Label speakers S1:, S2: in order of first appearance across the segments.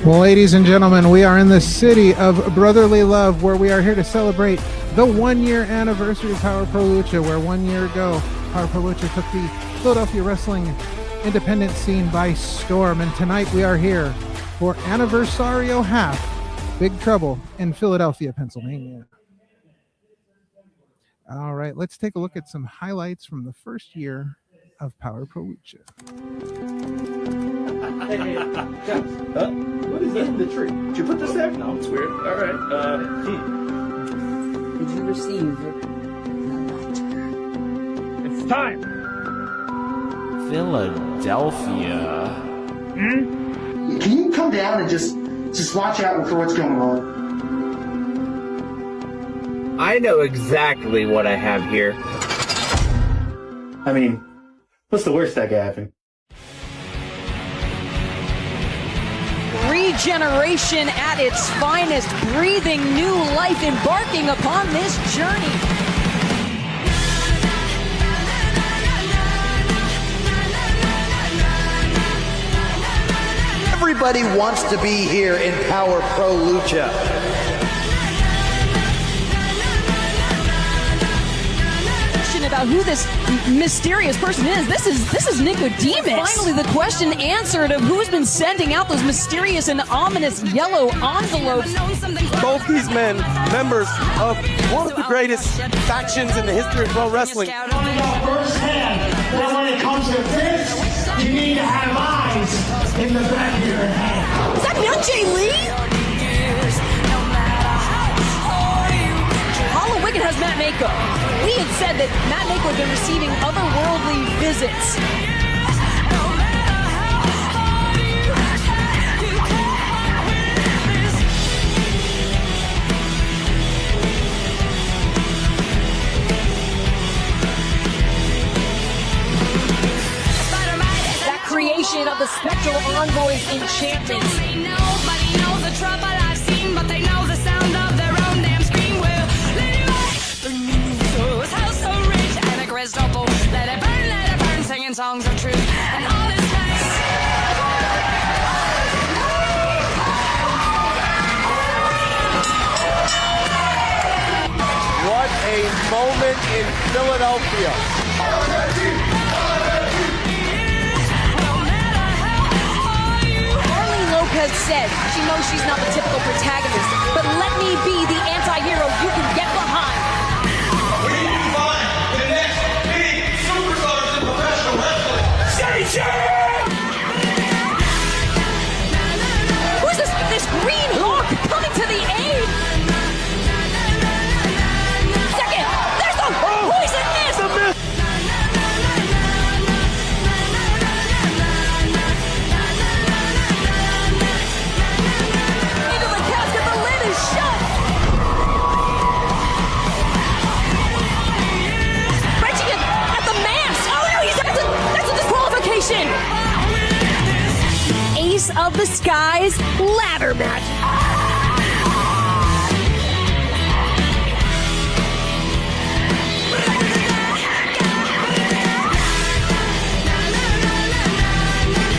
S1: Well, ladies and gentlemen, we are in the city of brotherly love, where we are here to celebrate the 1-year anniversary of Power Pro Lucha, where 1 year ago, Power Pro Lucha took the Philadelphia wrestling independent scene by storm. And tonight we are here for Aniversario Half, Big Trouble in Philadelphia, Pennsylvania. All right, let's take a look at some highlights from the first year of Power Pro Lucha.
S2: Hey, guys, what is that in the tree? Did you put this there? No, it's weird. All right.
S3: Did you receive the letter?
S4: It's time.
S5: Philadelphia.
S6: Can you come down and just watch out for what's going on?
S7: I know exactly what I have here.
S6: I mean, what's the worst that could happen?
S3: Regeneration at its finest, breathing new life, embarking upon this journey.
S8: Everybody wants to be here in Power Pro Lucha.
S3: About who this mysterious person is. This is Nicodemus. Finally, the question answered of who's been sending out those mysterious and ominous yellow envelopes.
S9: Both these men, members of one of the greatest factions in the history of pro wrestling.
S6: Firsthand that when it comes to this, you need to have eyes in the back of your head.
S3: Is that J. Leigh? Hollow Wicked has Matt Mako. We had said that Matt Mako had been receiving otherworldly visits. That creation of the spectral envoy's enchantment.
S10: Nobody knows the trouble I've seen, but they know the sound of their own damn scream will. Let it burn, singing songs of truth and all this nice.
S9: What a moment in Philadelphia.
S3: Arlen Lopez said she knows she's not the typical protagonist, but let me be the anti-hero you can get behind. Who's this green hawk coming to the aid? Second, there's the poison mist! Into the casket, the lid is shut! Reggie at the mask! Oh no, that's a disqualification! Ace of the Skies ladder match.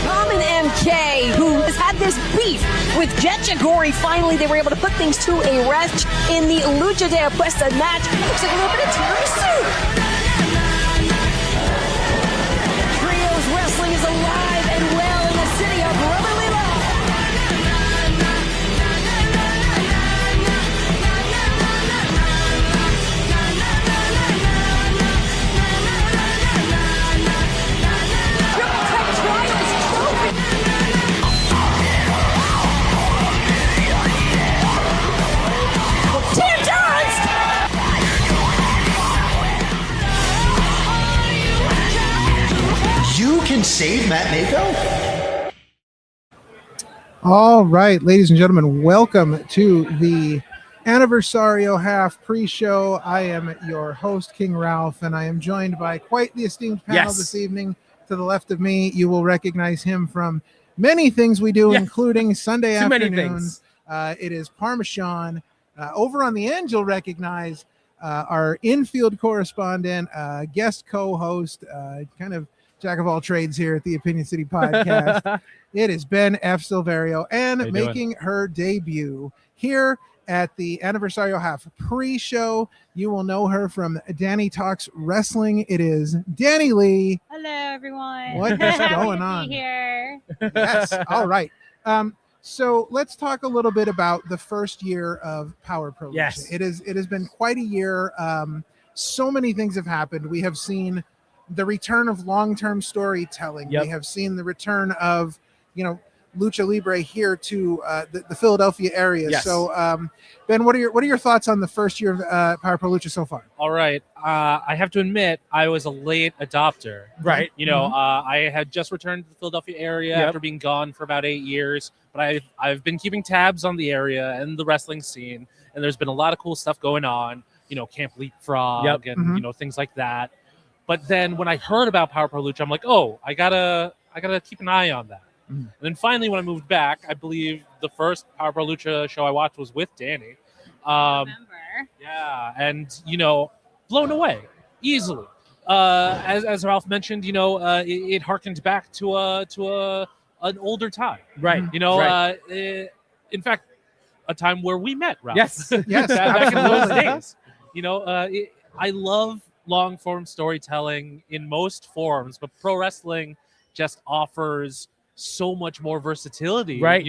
S3: Common MK, who has had this beef with Jet Jagori, finally they were able to put things to a rest in the Lucha de Apuesta match. Looks like a little bit of tiramisu. Trios wrestling is alive and well in the city of brotherly love. Triple Tech Trials trophy. Tim Durst!
S8: You can save Matt Mako?
S1: All right, ladies and gentlemen, welcome to the Aniversario Half pre-show. I am your host, King Ralph, and I am joined by quite the esteemed panel this evening. To the left of me, you will recognize him from many things we do, including Sunday afternoons. It is Parma Sean. Over on the end, you'll recognize our infield correspondent, guest co-host, kind of jack of all trades here at the Opinion City podcast. It is Ben F. Silverio, and making her debut here at the Aniversario half pre-show. You will know her from Dani Talks Wrestling. It is Dani Leigh.
S5: Hello, everyone.
S1: What is going on?
S5: Here.
S1: Yes. All right. So let's talk a little bit about the first year of Power Pro Lucha.
S11: Yes.
S1: It has been quite a year. So many things have happened. We have seen the return of long-term storytelling.
S11: Yep.
S1: We have seen the return of, Lucha Libre here to the Philadelphia area.
S11: Yes.
S1: So, Ben, what are your thoughts on the first year of Power Pro Lucha so far?
S12: All right. I have to admit, I was a late adopter.
S11: Right.
S12: I had just returned to the Philadelphia area after being gone for about 8 years, but I've been keeping tabs on the area and the wrestling scene, and there's been a lot of cool stuff going on. Camp Leapfrog and things like that. But then when I heard about Power Pro Lucha, I'm like, oh, I gotta keep an eye on that. And then finally, when I moved back, I believe the first Power Pro Lucha show I watched was with Dani.
S5: Remember?
S12: Yeah, and blown away easily. As Ralph mentioned, it harkened back to an older time,
S11: Right.
S12: In fact, a time where we met, Ralph.
S11: Yes.
S1: Yes,
S12: back in those
S1: absolutely.
S12: days. I love long form storytelling in most forms, but pro wrestling just offers so much more versatility.
S11: Right.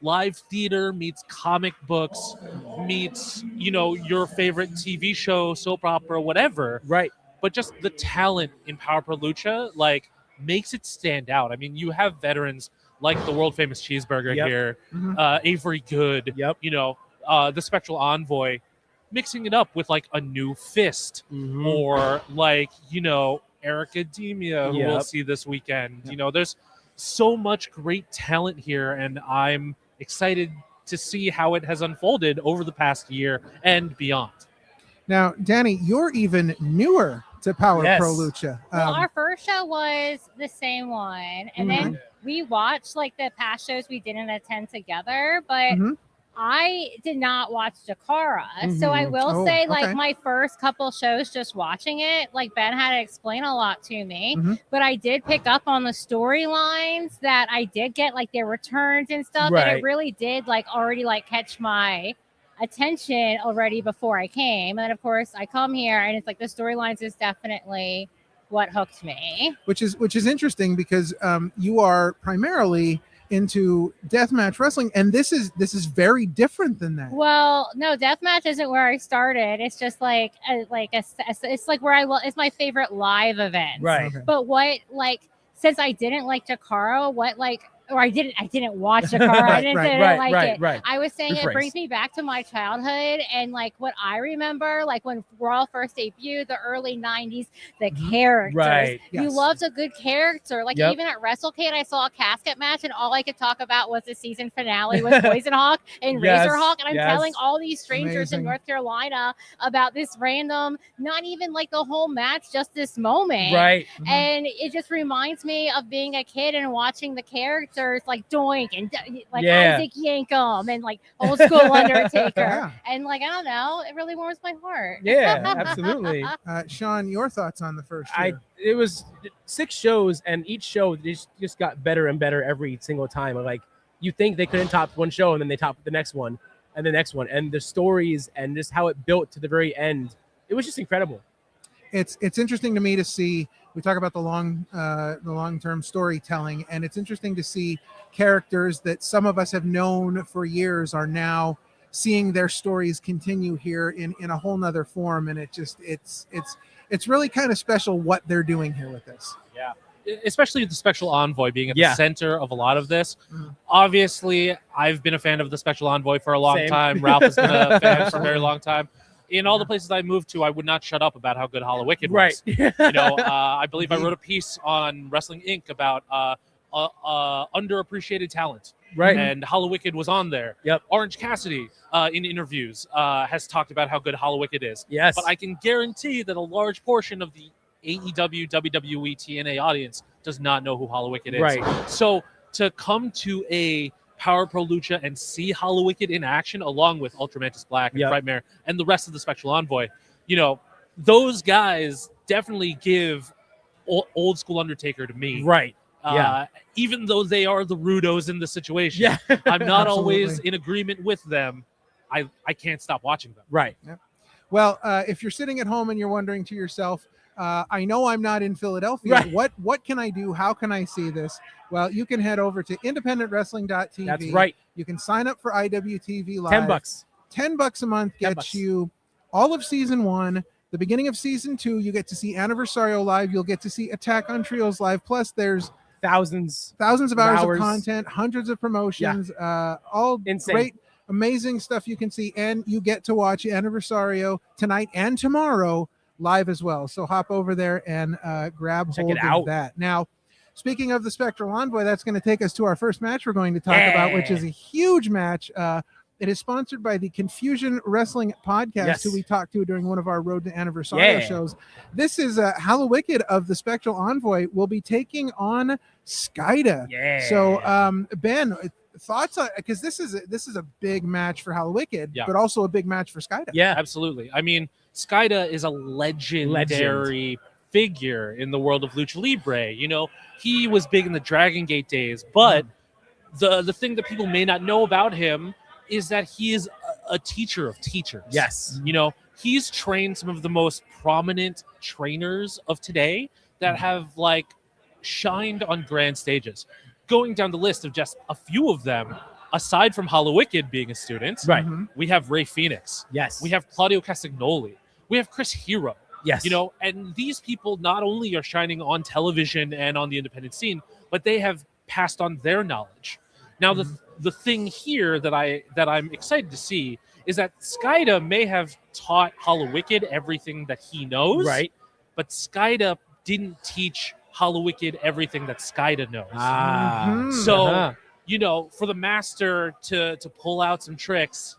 S12: Live theater meets comic books, meets, your favorite TV show, soap opera, whatever.
S11: Right.
S12: But just the talent in Power Pro Lucha, makes it stand out. I mean, you have veterans like the world famous Cheeseburger here, Avery Good, the Spectral Envoy, mixing it up with a new Fist or Erica Demia, who we'll see this weekend. There's so much great talent here, and I'm excited to see how it has unfolded over the past year and beyond.
S1: Now, Dani, you're even newer to Power Pro Lucha.
S5: Well, our first show was the same one, and then we watched the past shows we didn't attend together, but I did not watch Jakara. So I will say my first couple shows just watching it, Ben had to explain a lot to me, but I did pick up on the storylines that I did get their returns and stuff.
S11: Right.
S5: And it really did already catch my attention already before I came. And then of course I come here and it's the storylines is definitely what hooked me.
S1: Which is interesting because you are primarily into deathmatch wrestling, and this is very different than that.
S5: Well, no, deathmatch isn't where I started. It's just it's where it's my favorite live event.
S11: Right.
S1: Okay.
S5: But what since I didn't like Jakara, I didn't watch Jakara. I didn't like it.
S11: Right.
S5: I was saying it brings me back to my childhood and what I remember, when Raw first debuted, the early 90s, the characters.
S11: Right.
S5: You
S1: Yes.
S5: loved a good character. Even at WrestleCade, I saw a casket match and all I could talk about was the season finale with Poison Hawk and
S11: Yes.
S5: Razor Hawk. And I'm
S11: Yes.
S5: telling all these strangers
S1: Amazing.
S5: in North Carolina about this random, not even the whole match, just this moment.
S11: Right.
S5: And it just reminds me of being a kid and watching the characters like Doink and Isaac Yankum and old school Undertaker.
S1: Yeah.
S5: And I don't know, it really warms my heart.
S11: Yeah, absolutely.
S1: Sean, your thoughts on the first year?
S11: It was 6 shows, and each show just got better and better every single time. You think they couldn't top one show, and then they topped the next one and the next one, and the stories and just how it built to the very end. It was just incredible.
S1: It's interesting to me to see. We talk about the long-term storytelling, and it's interesting to see characters that some of us have known for years are now seeing their stories continue here in a whole nother form, and it's really kind of special what they're doing here with this.
S12: Yeah. Especially the Special Envoy being at the center of a lot of this. Obviously, I've been a fan of the Special Envoy for a long time. Ralph has been a fan for a very long time. In all the places I moved to, I would not shut up about how good Hollow Wicked was.
S11: Right.
S12: I believe I wrote a piece on Wrestling Inc. about underappreciated talent.
S11: Right.
S12: And Hollow Wicked was on there.
S11: Yep.
S12: Orange Cassidy, in interviews, has talked about how good Hollow Wicked is.
S11: Yes.
S12: But I can guarantee that a large portion of the AEW, WWE, TNA audience does not know who Hollow Wicked is.
S11: Right.
S12: So to come to a Power Pro Lucha and see Hollow Wicked in action, along with Ultramantis Black and Frightmare and the rest of the Spectral Envoy, those guys definitely give old school Undertaker to me.
S11: Right.
S12: Even though they are the rudos in the situation.
S11: Yeah.
S12: I'm not always in agreement with them. I can't stop watching them.
S11: Right.
S1: Yep. Well, if you're sitting at home and you're wondering to yourself, I know I'm not in Philadelphia.
S11: Right.
S1: What can I do? How can I see this? Well, you can head over to independentwrestling.tv.
S11: That's right.
S1: You can sign up for IWTV Live.
S11: $10.
S1: $10 a month gets you all of season 1. The beginning of season 2, you get to see Aniversario live. You'll get to see Attack on Trios live. Plus, there's
S11: thousands
S1: of hours of content, hundreds of promotions, all
S11: insane.
S1: Great, amazing stuff you can see. And you get to watch Aniversario tonight and tomorrow live as well. So hop over there and grab hold of that. Now, speaking of the Spectral Envoy, that's going to take us to our first match we're going to talk about, which is a huge match. It is sponsored by the Confusion Wrestling Podcast, who we talked to during one of our Road to Aniversario shows. This is Hollow Wicked of the Spectral Envoy will be taking on Skida. So, Ben, thoughts on, because this is a big match for Hollow Wicked, but also a big match for Skida.
S12: Yeah, absolutely. I mean, Skida is a legendary figure in the world of Lucha Libre. He was big in the Dragon Gate days, but the thing that people may not know about him is that he is a teacher of teachers.
S11: Yes.
S12: He's trained some of the most prominent trainers of today that have shined on grand stages. Going down the list of just a few of them, aside from Hollow Wicked being a student, we have Ray Phoenix.
S11: Yes.
S12: We have Claudio Castagnoli. We have Chris Hero.
S11: Yes.
S12: And these people not only are shining on television and on the independent scene, but they have passed on their knowledge. Now, the thing here that I'm excited to see is that Skida may have taught Hollow Wicked everything that he knows,
S11: right?
S12: But Skida didn't teach Hollow Wicked everything that Skida knows. So, for the master to pull out some tricks,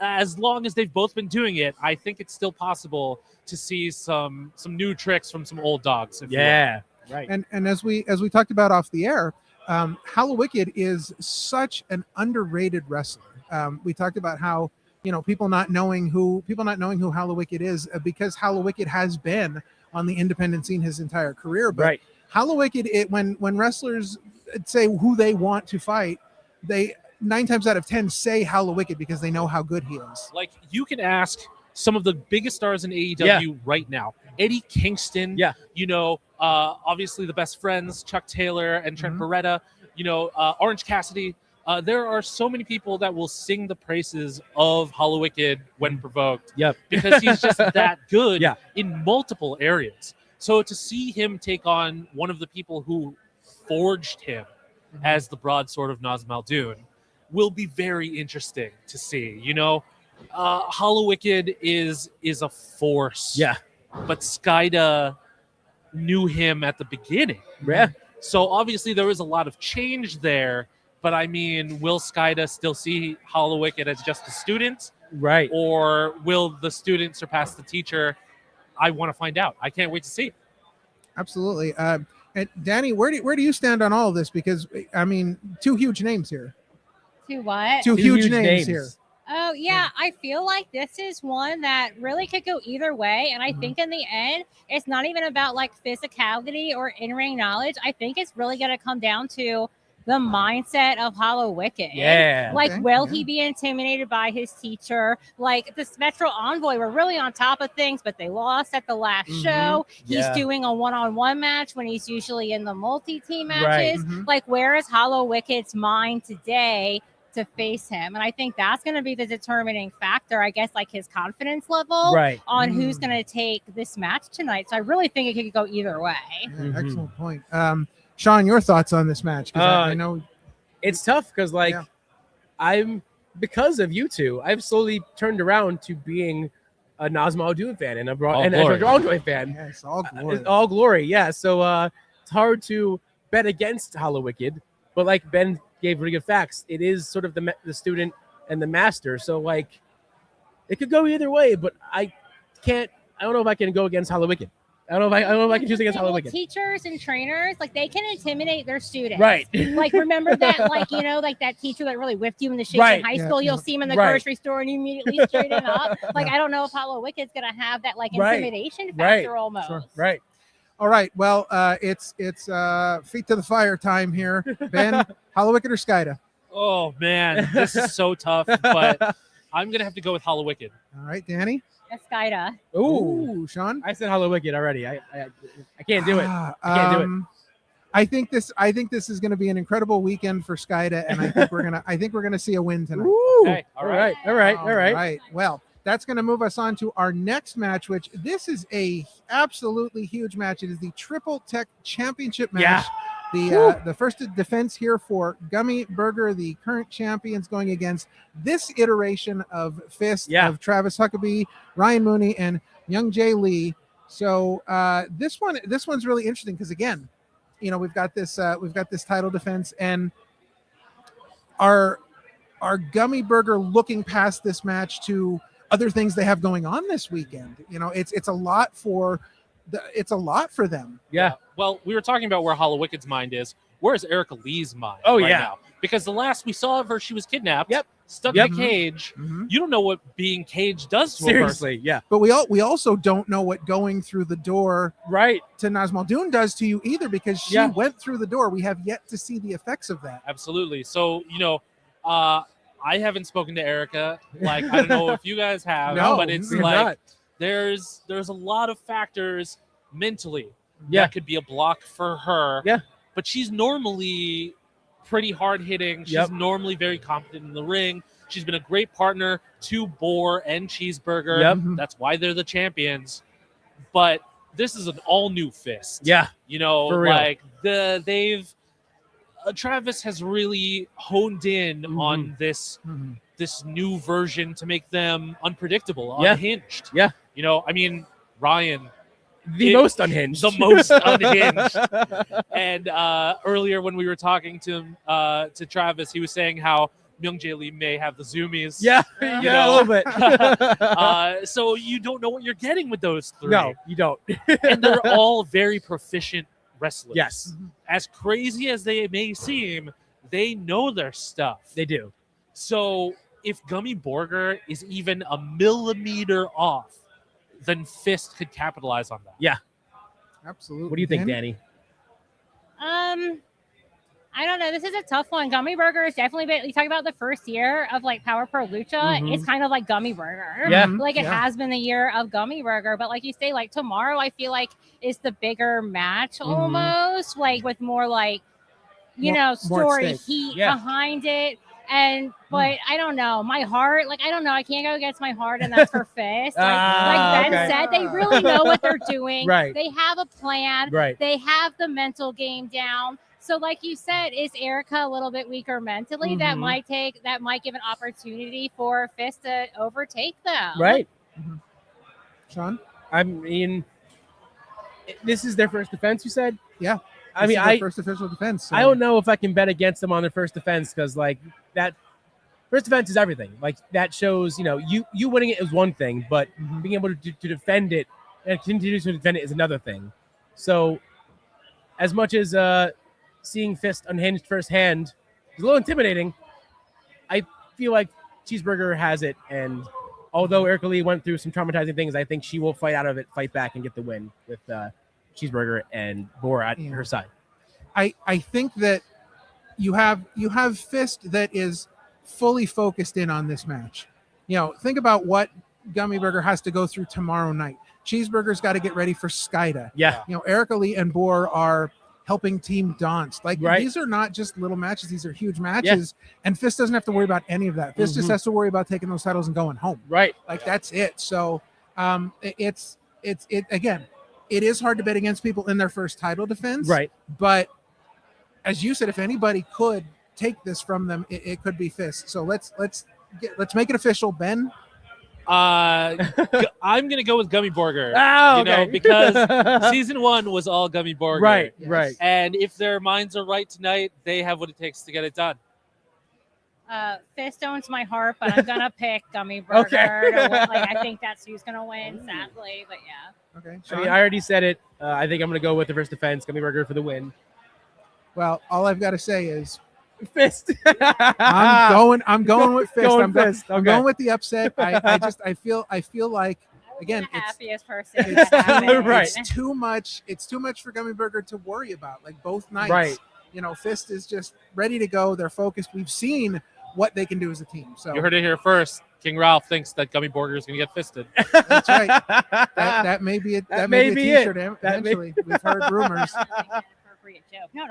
S12: as long as they've both been doing it, I think it's still possible to see some new tricks from some old dogs.
S11: Right.
S1: And as we talked about off the air, Hollow Wicked is such an underrated wrestler. We talked about how people not knowing who Hollow Wicked is because Hollow Wicked has been on the independent scene his entire career. But Hollow Wicked, when wrestlers say who they want to fight, they 9 times out of 10 say Hollow Wicked because they know how good he is.
S12: You can ask some of the biggest stars in AEW right now. Eddie Kingston, obviously the best friends, Chuck Taylor and Trent Beretta, Orange Cassidy. There are so many people that will sing the praises of Hollow Wicked when provoked. Because he's just that good in multiple areas. So to see him take on one of the people who forged him as the broadsword of Naz Muldoon will be very interesting to see. Hollow Wicked is a force. But Skida knew him at the beginning. So obviously there was a lot of change there. But I mean, will Skida still see Hollow Wicked as just a student?
S11: Right.
S12: Or will the student surpass the teacher? I want to find out. I can't wait to see.
S1: Absolutely. And Dani, where do you stand on all of this? Because I mean, 2 huge names here.
S5: Two what?
S1: Two huge names here.
S5: Oh, yeah. I feel like this is one that really could go either way. And I think in the end, it's not even about physicality or in-ring knowledge. I think it's really going to come down to the mindset of Hollow Wicked. Will he be intimidated by his teacher? The Spectral Envoy were really on top of things, but they lost at the last show. He's doing a one-on-one match when he's usually in the multi-team matches. Where is Hollow Wicked's mind today to face him? And I think that's going to be the determining factor, I guess, his confidence level on who's going to take this match tonight. So I really think it could go either way.
S1: Excellent point. Sean, your thoughts on this match? I know
S11: it's tough because because of you two, I've slowly turned around to being a Naz Muldoon fan and a Enjoy fan.
S1: Yes, all glory.
S11: All glory, yeah. So it's hard to bet against Hollow Wicked, but like Ben gave really good facts, it is sort of the student and the master. So it could go either way, but I don't know if I can go against Hollow Wicked. I don't know if I can choose against Hollow
S5: Well,
S11: Wicked.
S5: teachers and trainers, like they can intimidate their students.
S11: Right.
S5: Like remember that, like like that teacher that really whipped you in the shape
S11: Right.
S5: in high school. You'll see him in the
S11: Right.
S5: grocery store and you immediately straighten up. Like I don't know if Hollow Wicked's gonna have that like
S11: Right.
S5: intimidation
S11: Right.
S5: factor almost.
S11: Sure. Right.
S1: All right. Well, it's feet to the fire time here. Ben, Hollow Wicked or Skyda?
S12: Oh man, this is so tough, but I'm gonna have to go with Hollow Wicked.
S1: All right, Danny.
S5: Skyda.
S1: Ooh, Sean.
S11: I said Hollow Wicked already. I can't do it. I can't do it.
S1: I think this is going to be an incredible weekend for Skyda, and I think we're gonna see a win tonight.
S12: Okay, all right.
S1: Well, that's going to move us on to our next match, which this is a absolutely huge match. It is the Triple Tech Championship match. The first defense here for Gummy Burger, the current champions, going against this iteration of Fist of Travis Huckabee, Ryan Mooney, and Young Jae Lee. So this one's really interesting because again, we've got this title defense, and our Gummy Burger looking past this match to other things they have going on this weekend. It's a lot for them.
S11: Yeah.
S12: Well, we were talking about where Hollow Wicked's mind is. Where's Erica Lee's mind?
S11: Oh,
S12: right
S11: yeah.
S12: now? Because the last we saw of her, she was kidnapped.
S11: Yep.
S12: Stuck in a cage. You don't know what being caged does to a person.
S11: Seriously, yeah.
S1: But we also don't know what going through the door to Naz Muldoon does to you either, because she went through the door. We have yet to see the effects of that.
S12: Absolutely. So, I haven't spoken to Erica. Like, I don't know if you guys have, but it's like there's a lot of factors mentally that could be a block for her.
S11: Yeah.
S12: But she's normally pretty hard hitting. She's normally very competent in the ring. She's been a great partner to Boar and Cheeseburger.
S11: Yep.
S12: That's why they're the champions. But this is an all new Fist.
S11: Yeah. For real.
S12: Like they've Travis has really honed in on this new version to make them unpredictable, unhinged.
S11: Yeah.
S12: Ryan,
S11: the most unhinged.
S12: The most unhinged. And earlier when we were talking to Travis, he was saying how Myung Jae Lee may have the zoomies.
S11: Yeah, a little bit.
S12: So you don't know what you're getting with those three.
S11: No, you don't.
S12: And they're all very proficient wrestlers.
S11: Yes.
S12: As crazy as they may seem, they know their stuff.
S11: They do.
S12: So if Gummy Burger is even a millimeter off, then Fist could capitalize on that.
S11: Yeah.
S1: Absolutely.
S11: What do you think, Danny?
S5: I don't know. This is a tough one. Gummy Burger is definitely you talk about the first year of like Power Pro Lucha. It's kind of like Gummy Burger.
S11: Yeah.
S5: Like it has been the year of Gummy Burger. But like you say, like tomorrow, I feel like is the bigger match almost, like with more like,
S1: More
S5: story
S1: stake.
S5: heat
S11: Yeah.
S5: behind it. But I don't know. My heart, like, I don't know. I can't go against my heart, and that's for Fist. Like Ben said, they really know what they're doing.
S11: Right.
S5: They have a plan.
S11: Right.
S5: They have the mental game down. So, like you said, is Erica a little bit weaker mentally? That might give an opportunity for Fist to overtake them.
S11: Right.
S1: Sean?
S11: I mean, this is their first defense, you said?
S1: Yeah.
S11: I mean,
S1: their first official defense. So.
S11: I don't know if I can bet against them on their first defense because, like, that first defense is everything. Like, that shows, you winning it is one thing, but being able to defend it and continue to defend it is another thing. So, as much as seeing Fist unhinged firsthand is a little intimidating, I feel like Cheeseburger has it. And although Erica Lee went through some traumatizing things, I think she will fight back, and get the win with Cheeseburger and Boar at her side.
S1: I think that you have Fist that is fully focused in on this match. Think about what Gummy Burger has to go through tomorrow night. Cheeseburger's got to get ready for Skyda.
S11: Yeah.
S1: Erica Lee and Boar are helping Team Donst. These are not just little matches; these are huge matches. Yeah. And Fist doesn't have to worry about any of that. Fist just has to worry about taking those titles and going home.
S11: Right.
S1: That's it. So it's again. It is hard to bet against people in their first title defense. Right. But as you said, if anybody could take this from them, it could be Fist. So let's make it official, Ben.
S12: I'm gonna go with Gummy Burger.
S11: Oh, okay.
S12: Because season 1 was all Gummy Burger.
S11: Right.
S12: And if their minds are right tonight, they have what it takes to get it done.
S5: Fist owns my heart, but I'm gonna pick Gummy Burger. I think that's who's gonna win, sadly. But yeah.
S1: Okay.
S11: I mean, I already said it. I think I'm gonna go with the first defense, Gummy Burger for the win.
S1: Well, all I've got to say is
S11: Fist.
S1: I'm going with Fist. I'm
S11: Okay.
S1: going with the upset. I feel like again,
S5: the
S1: it's
S5: happiest person.
S11: Right.
S1: It's too much. It's too much for Gummy Burger to worry about. Like both nights,
S11: Right.
S1: Fist is just ready to go. They're focused. We've seen what they can do as a team. So
S12: You heard it here first. King Ralph thinks that Gummy Burger is going to get fisted.
S1: that's right. That may be it. That may be a T-shirt eventually. We've heard rumors.
S5: Appropriate joke. No.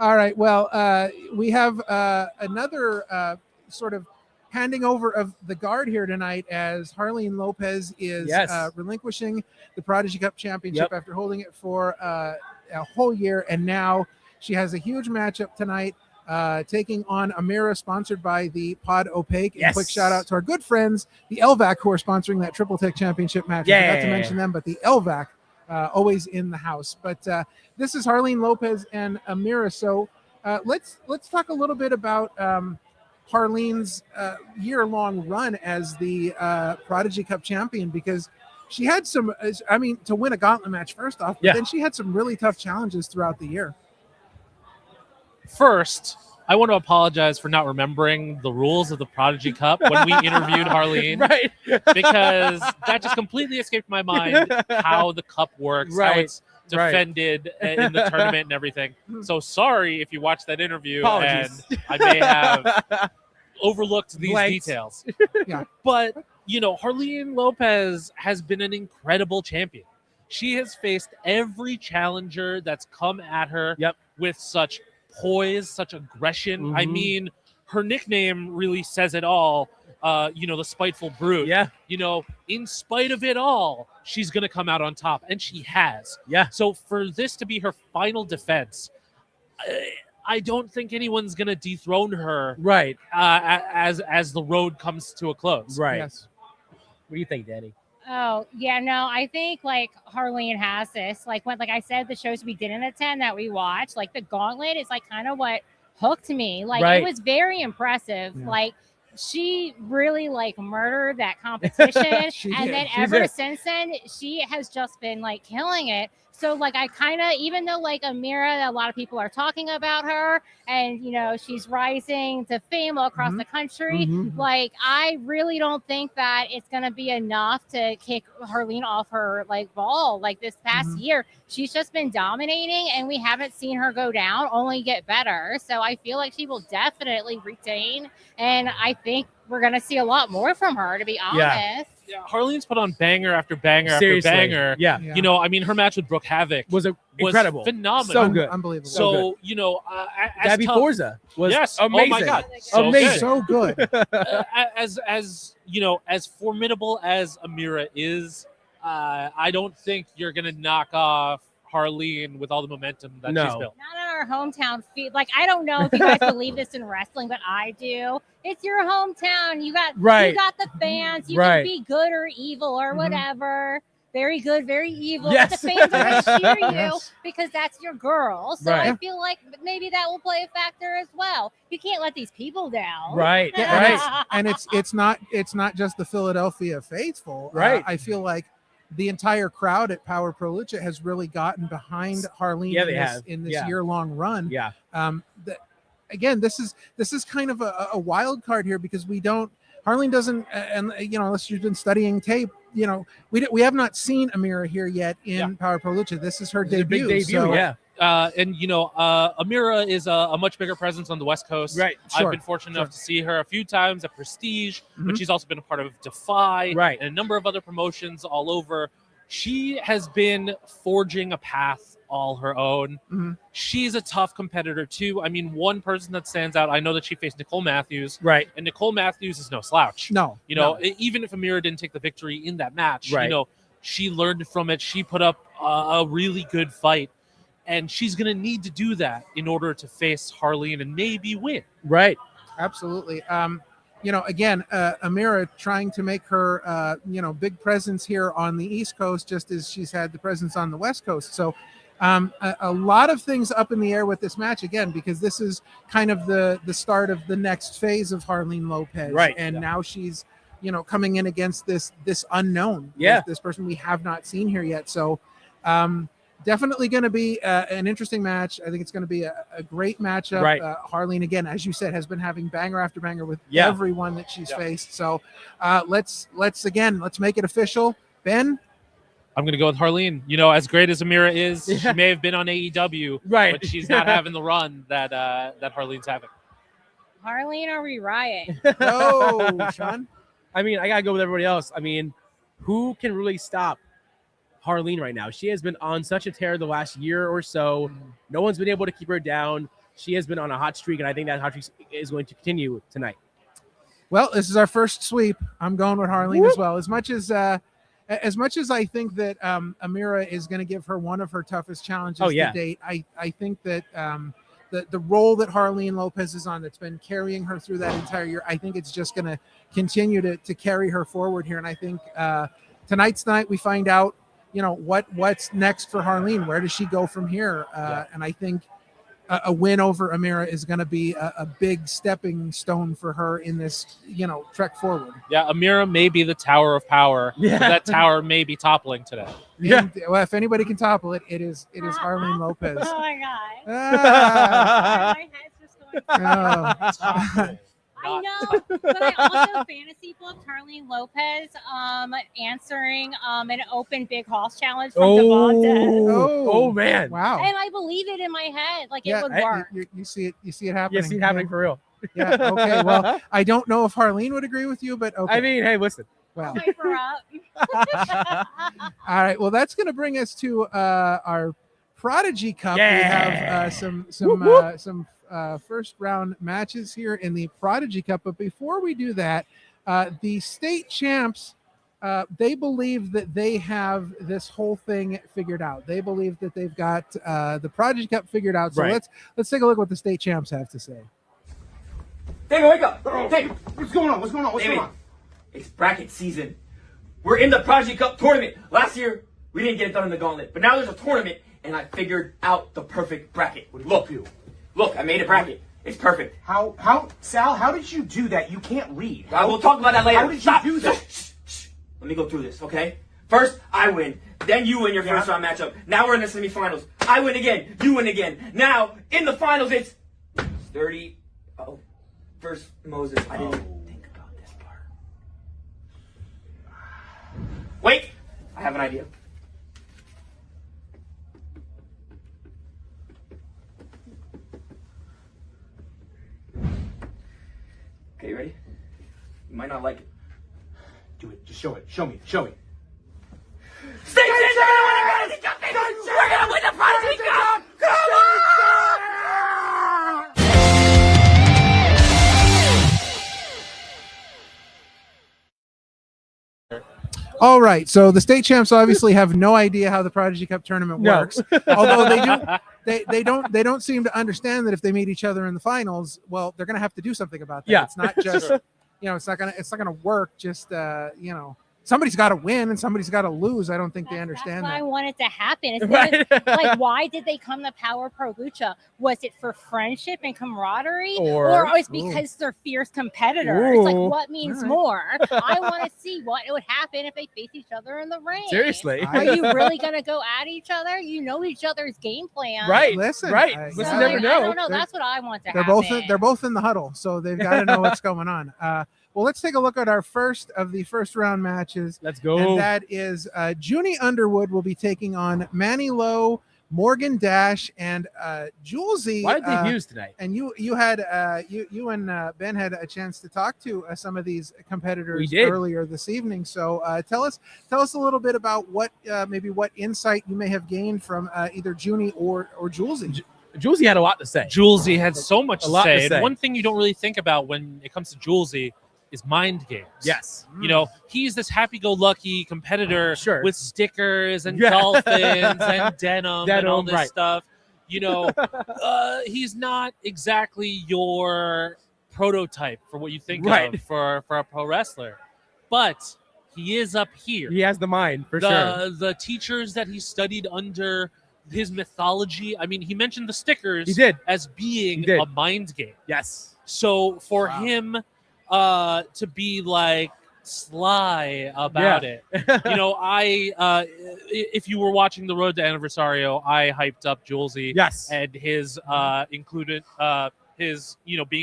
S1: All right. Well, we have another sort of handing over of the guard here tonight as Harleen Lopez is relinquishing the Prodigy Cup Championship after holding it for a whole year. And now she has a huge matchup tonight, taking on Amira, sponsored by the Pod Opaque. And quick shout out to our good friends, the LVAC, who are sponsoring that Triple Tech Championship match. I forgot to mention them, but the LVAC always in the house. But this is Harleen Lopez and Amira. So let's talk a little bit about Harleen's year-long run as the Prodigy Cup champion, because she had some, to win a gauntlet match first off, but then she had some really tough challenges throughout the year.
S12: First, I want to apologize for not remembering the rules of the Prodigy Cup when we interviewed Harleen.
S11: Right.
S12: Because that just completely escaped my mind, how the cup works, how it's defended in the tournament and everything. So sorry if you watched that interview.
S11: Apologies.
S12: And I may have overlooked these details. But, Harleen Lopez has been an incredible champion. She has faced every challenger that's come at her with such poise, such aggression.
S11: Mm-hmm.
S12: I mean, her nickname really says it all. The spiteful brute.
S11: Yeah.
S12: In spite of it all, she's going to come out on top, and she has.
S11: Yeah.
S12: So for this to be her final defense, I don't think anyone's going to dethrone her.
S11: Right.
S12: As the road comes to a close.
S11: Right.
S1: Yes.
S11: What do you think, Danny?
S5: Oh, yeah, no, I think Harleen has this. Like I said, the shows we didn't attend that we watched, the gauntlet is kind of what hooked me. It was very impressive. Yeah. She really murdered that competition. And then ever since then, she has just been killing it. So I kind of, even though Amira, a lot of people are talking about her and, she's rising to fame across the country. I really don't think that it's going to be enough to kick Harleen off her ball. This past year, she's just been dominating and we haven't seen her go down, only get better. So I feel like she will definitely retain. And I think we're going to see a lot more from her, to be honest.
S12: Yeah, Harleen's put on banger after banger
S11: Seriously.
S12: after banger.
S11: Yeah.
S12: Her match with Brooke Havoc
S11: was incredible.
S12: Phenomenal.
S11: So good.
S1: Unbelievable.
S12: So,
S11: Gabby Forza was amazing.
S12: Oh my God.
S11: Amazing.
S1: So good.
S12: As formidable as Amira is, I don't think you're going to knock off Harleen with all the momentum that she's built.
S5: Not on our hometown field. I don't know if you guys believe this in wrestling, but I do. It's your hometown. You got the fans. You can be good or evil or whatever. Very good, very evil.
S11: Yes.
S5: But the fans are going to cheer you because that's your girl. So I feel like maybe that will play a factor as well. You can't let these people down.
S11: Right.
S1: Yeah, and it's not just the Philadelphia faithful.
S11: Right.
S1: I feel like the entire crowd at Power Pro Lucha has really gotten behind Harleen in this year-long run.
S11: Yeah.
S1: Again, this is kind of a wild card here because Harleen doesn't, and unless you've been studying tape, we have not seen Amira here yet in Power Pro Lucha. This is her debut.
S11: Big debut.
S1: So,
S12: Amira is a much bigger presence on the West Coast.
S11: Right.
S12: I've been fortunate enough to see her a few times at Prestige, but she's also been a part of Defy and a number of other promotions all over. She has been forging a path all her own. She's a tough competitor too. I mean, one person that stands out, I know that she faced Nicole Matthews.
S11: Right.
S12: And Nicole Matthews is no slouch.
S1: No.
S12: Even if Amira didn't take the victory in that match, she learned from it. She put up a really good fight. And she's going to need to do that in order to face Harleen and maybe win.
S11: Right.
S1: Absolutely. Again, Amira trying to make her, big presence here on the East Coast, just as she's had the presence on the West Coast. So, A lot of things up in the air with this match again, because this is kind of the start of the next phase of Harleen Lopez.
S11: Right.
S1: And now she's, coming in against this unknown.
S11: Yeah.
S1: This person we have not seen here yet. So definitely going to be an interesting match. I think it's going to be a great matchup.
S11: Right.
S1: Harleen, again, as you said, has been having banger after banger with
S11: Yeah.
S1: everyone that she's faced. So let's make it official. Ben?
S12: I'm going to go with Harleen. As great as Amira is, she may have been on AEW,
S11: right?
S12: But she's not having the run that Harleen's having.
S5: Harleen or Riot?
S1: Oh, Sean.
S11: I mean, I gotta go with everybody else. I mean, who can really stop Harleen right now? She has been on such a tear the last year or so. No one's been able to keep her down. She has been on a hot streak, and I think that hot streak is going to continue tonight.
S1: Well, this is our first sweep. I'm going with Harleen as well. As much as I think that Amira is going to give her one of her toughest challenges to date, I think that the role that Harleen Lopez is on, that's been carrying her through that entire year, I think it's just going to continue to carry her forward here. And I think tonight's night we find out, what's next for Harleen. Where does she go from here? And I think a win over Amira is going to be a big stepping stone for her in this, trek forward.
S12: Yeah, Amira may be the tower of power.
S1: Yeah.
S12: But that tower may be toppling today.
S1: Yeah. Well, if anybody can topple it, it is Harleen Lopez.
S5: Oh my god. My head's just going. I know, but I also fantasy booked Harleen Lopez answering an open big house challenge from Devonta.
S11: Oh man!
S1: Wow!
S5: And I believe it in my head, like it would work.
S1: You see it happening.
S11: You see it happening for real.
S1: Yeah. Okay. Well, I don't know if Harleen would agree with you, but okay.
S11: I mean, hey, listen.
S1: Well.
S5: Hype her up.
S1: All right. Well, that's going to bring us to our Prodigy Cup.
S11: Yeah.
S1: We have some first round matches here in the Prodigy Cup. But before we do that, the state champs, they believe that they have this whole thing figured out. They believe that they've got the Prodigy Cup figured out. So let's take a look at what the state champs have to say.
S2: David, wake up! David, what's going on? What's going on? It's bracket season. We're in the Prodigy Cup tournament. Last year, we didn't get it done in the gauntlet, but now there's a tournament, and I figured out the perfect bracket. Look, I made a bracket. It's perfect.
S13: Sal, how did you do that? You can't read.
S2: We'll talk about that later.
S13: How did you do that?
S2: Shh. Let me go through this, okay? First, I win. Then you win your first round matchup. Now we're in the semifinals. I win again. You win again. Now, in the finals, it's 30. Oh, versus Moses. I didn't think about this part. Wait! I have an idea. Okay, you ready? You might not like it.
S13: Do it. Just show it. Show me. Show me.
S2: Stay tuned! We're gonna win the Prodigy Cup! We're gonna win the Prodigy Cup! Come on!
S1: All right, so the state champs obviously have no idea how the Prodigy Cup tournament works. Although they don't seem to understand that if they meet each other in the finals, well, they're going to have to do something about that.
S11: Yeah.
S1: It's not just it's not gonna work. Just somebody's got to win and somebody's got to lose. I don't think they understand
S5: That's
S1: that.
S5: what I wanted to happen. Like, why did they come to Power Pro Lucha? Was it for friendship and camaraderie, or was because they're fierce competitors? Like, what means more? I want to see what it would happen if they face each other in the ring.
S11: Seriously,
S5: are you really gonna go at each other? You know each other's game plan,
S11: right?
S1: Listen,
S11: Listen, never know.
S5: I don't know. That's what I want to happen.
S1: They're both in the huddle, so they've got to know what's going on. Well, let's take a look at our first of the first round matches.
S11: Let's go.
S1: And that is Junie Underwood will be taking on Manny Lowe, Morgan Dash, and Julesy.
S11: Why did they use tonight?
S1: And you had you and Ben had a chance to talk to some of these competitors earlier this evening. So tell us a little bit about what maybe what insight you may have gained from either Junie or Julesy.
S11: Julesy had a lot to say.
S12: Julesy had so much to say.
S11: And
S12: one thing you don't really think about when it comes to Julesy is mind games.
S11: Yes.
S12: He's this happy-go-lucky competitor with stickers and dolphins and denim and all this stuff. He's not exactly your prototype for what you think of for a pro wrestler. But he is up here.
S11: He has the mind, for sure.
S12: The teachers that he studied under, his mythology. I mean, he mentioned the stickers
S11: He did.
S12: as being
S11: did.
S12: a mind game.
S11: Yes.
S12: So for him to be like sly about it, you know, if you were watching the Road to Aniversario, I hyped up Julesy.
S11: Yes.
S12: And his being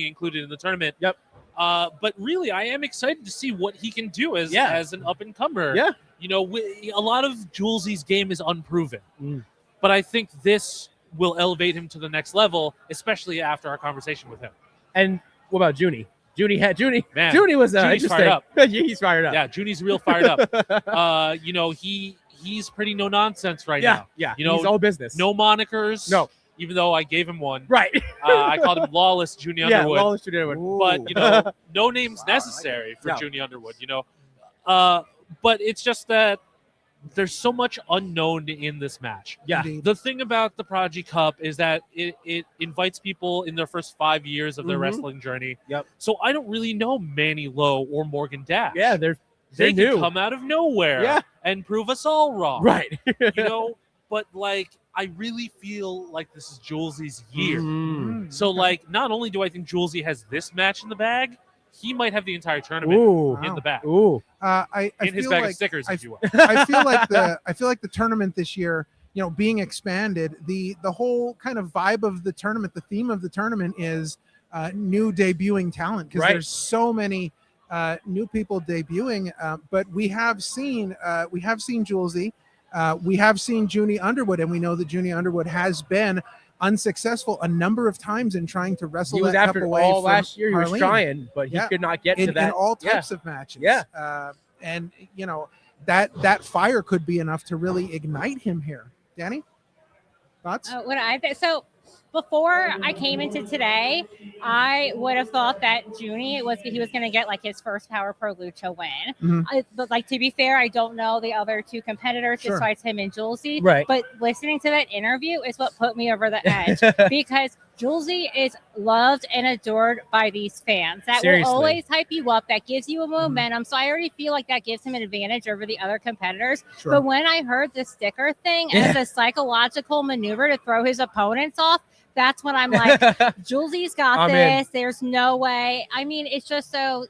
S12: included in the tournament.
S11: Yep.
S12: But really, I am excited to see what he can do as an up and comer.
S11: Yeah.
S12: You know, a lot of Julesy's game is unproven, but I think this will elevate him to the next level, especially after our conversation with him.
S11: And what about Junie? Junie
S12: Man,
S11: Junie was
S12: Junie's fired up.
S11: He's fired up.
S12: Yeah, Junie's real fired up. You know, he's pretty no nonsense right now.
S11: Yeah.
S12: You know,
S11: he's all business.
S12: No monikers.
S11: No.
S12: Even though I gave him one.
S11: Right.
S12: I called him Lawless Junie Underwood.
S11: Yeah, Lawless Junie Underwood.
S12: But, you know, no name's necessary for Junie Underwood, you know. But it's just that there's so much unknown in this match.
S11: Yeah.
S1: Indeed.
S12: The thing about the Prodigy Cup is that it invites people in their first 5 years of their wrestling journey.
S11: Yep.
S12: So I don't really know Manny Lowe or Morgan Dash.
S11: Yeah,
S12: they
S11: new.
S12: can come out of nowhere and prove us all wrong.
S11: Right.
S12: You know, but like I really feel like this is Julesy's year. So like not only do I think Julesy has this match in the bag, he might have the entire tournament in the bag.
S11: Ooh.
S1: I
S12: in his
S1: feel
S12: bag
S1: like,
S12: of stickers, if you will.
S1: I feel like the tournament this year, you know, being expanded, the whole kind of vibe of the tournament, the theme of the tournament is new debuting talent, because there's so many new people debuting. But we have seen Julesy, we have seen Junie Underwood, and we know that Junie Underwood has been unsuccessful a number of times in trying to wrestle
S11: He was
S1: that
S11: after
S1: cup
S11: it
S1: away
S11: all
S1: from
S11: last year. He was
S1: Arlen.
S11: trying, but he could not get to that.
S1: In all types of matches.
S11: Yeah.
S1: And you know, that fire could be enough to really ignite him here. Danny, thoughts?
S5: What I think so. Before I came into today, I would have thought that Junie he was going to get like his first Power Pro Lucha win. But like, to be fair, I don't know the other two competitors besides him and Julesy.
S11: Right.
S5: But listening to that interview is what put me over the edge, because Julesy is loved and adored by these fans. That will always hype you up. That gives you a momentum. So I already feel like that gives him an advantage over the other competitors. But when I heard the sticker thing as a psychological maneuver to throw his opponents off, that's when I'm like, Julesy's got this. There's no way. I mean, it's just so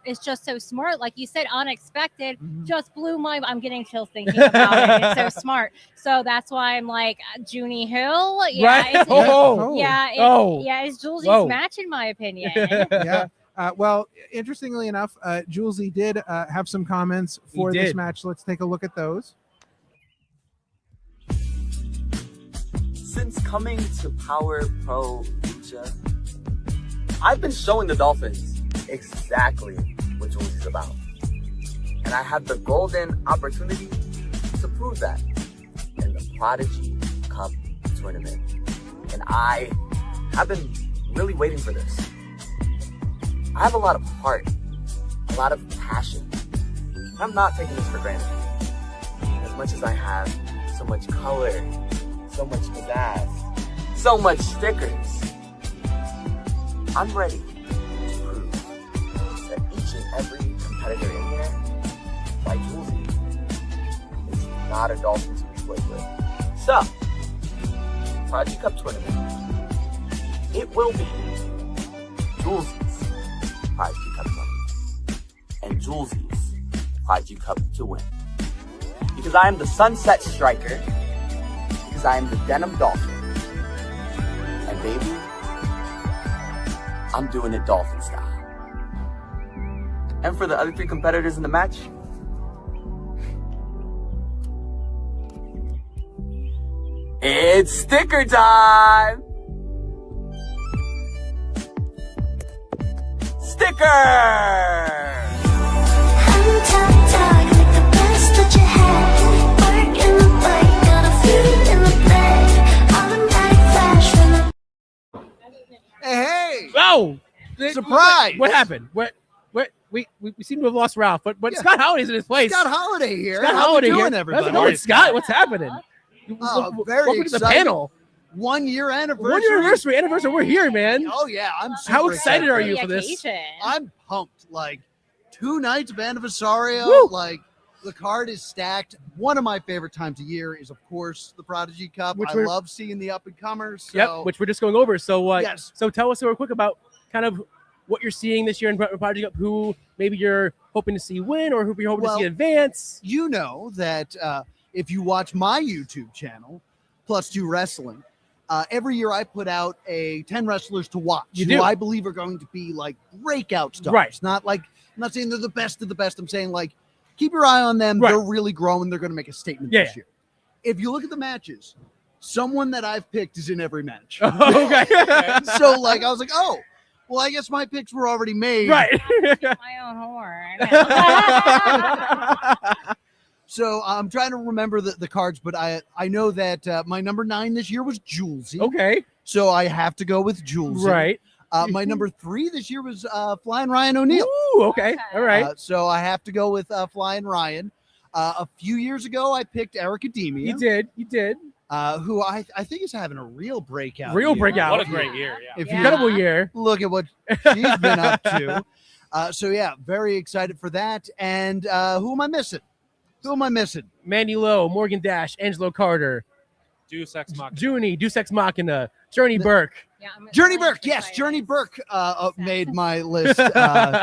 S5: smart. Like you said, unexpected. Just blew my. I'm getting chills thinking about it. It's so smart. So that's why I'm like, Junie Hill. Yeah.
S11: Right.
S5: It's Julesy's match in my opinion.
S1: Yeah. Well, interestingly enough, Julesy did have some comments for this match. Let's take a look at those.
S14: Since coming to Power Pro Lucha, I've been showing the Dolphins exactly what Julesy's about. And I had the golden opportunity to prove that in the Prodigy Cup tournament. And I have been really waiting for this. I have a lot of heart, a lot of passion. And I'm not taking this for granted. As much as I have so much color, so much pizzazz, so much stickers, I'm ready to prove that each and every competitor in here, like Julesy, is not a Dolphin to be played with. So, Prodigy Cup tournament, it will be Julesy's Prodigy Cup tournament, and Julesy's Prodigy Cup to win. Because I am the Sunset Striker, because I am the Denim Dolphin. And baby, I'm doing it Dolphin style. And for the other three competitors in the match, it's sticker time! Sticker!
S8: Hey!
S11: Oh!
S8: Surprise!
S11: What happened? We seem to have lost Ralph, but Scott Holiday's in his place.
S8: Scott Holiday here.
S11: Scott
S8: How
S11: Holiday
S8: we doing,
S11: here.
S8: everybody?
S11: How's it going, Scott? What's happening?
S8: Oh, very
S11: Welcome
S8: excited.
S11: to the panel.
S8: 1 year anniversary.
S11: 1 year anniversary. We're here, man.
S8: Oh yeah, I'm super
S11: How excited are you for this?
S8: I'm pumped. Like 2 nights of Aniversario.
S11: Woo!
S8: Like the card is stacked. One of my favorite times of year is, of course, the Prodigy Cup. I love seeing the up-and-comers. So.
S11: Which we're just going over. So,
S8: yes.
S11: So tell us real quick about kind of what you're seeing this year in Prodigy Cup, who maybe you're hoping to see win or who you're hoping to see advance.
S8: You know that if you watch my YouTube channel, Plus 2 Wrestling, every year I put out 10 wrestlers to watch who I believe are going to be like breakout stars.
S11: Right.
S8: Not like, I'm not saying they're the best of the best. I'm saying like, keep your eye on them. Right. They're really growing. They're going to make a statement this year. If you look at the matches, someone that I've picked is in every match.
S11: Okay.
S8: So like, I was like, oh, well, I guess my picks were already made.
S11: Right.
S5: My own horn.
S8: So I'm trying to remember the cards, but I know that my number 9 this year was Julesy.
S11: Okay.
S8: So I have to go with Julesy.
S11: Right.
S8: My number 3 this year was Flying Ryan O'Neal.
S11: Ooh, okay. All right.
S8: So I have to go with Flying Ryan. A few years ago, I picked Eric Academia.
S11: You did.
S8: Who I think is having a real breakout.
S11: Breakout.
S12: What a great year. Yeah.
S11: Incredible year.
S8: Look at what she's been up to. So yeah, very excited for that. And who am I missing?
S11: Mandy Lowe, Morgan Dash, Angelo Carter,
S12: Deus Ex Machina.
S11: Junie, Deus Ex Machina, Journey Burke.
S5: Yeah,
S8: Journey Burke, yes, Journey Burke made my list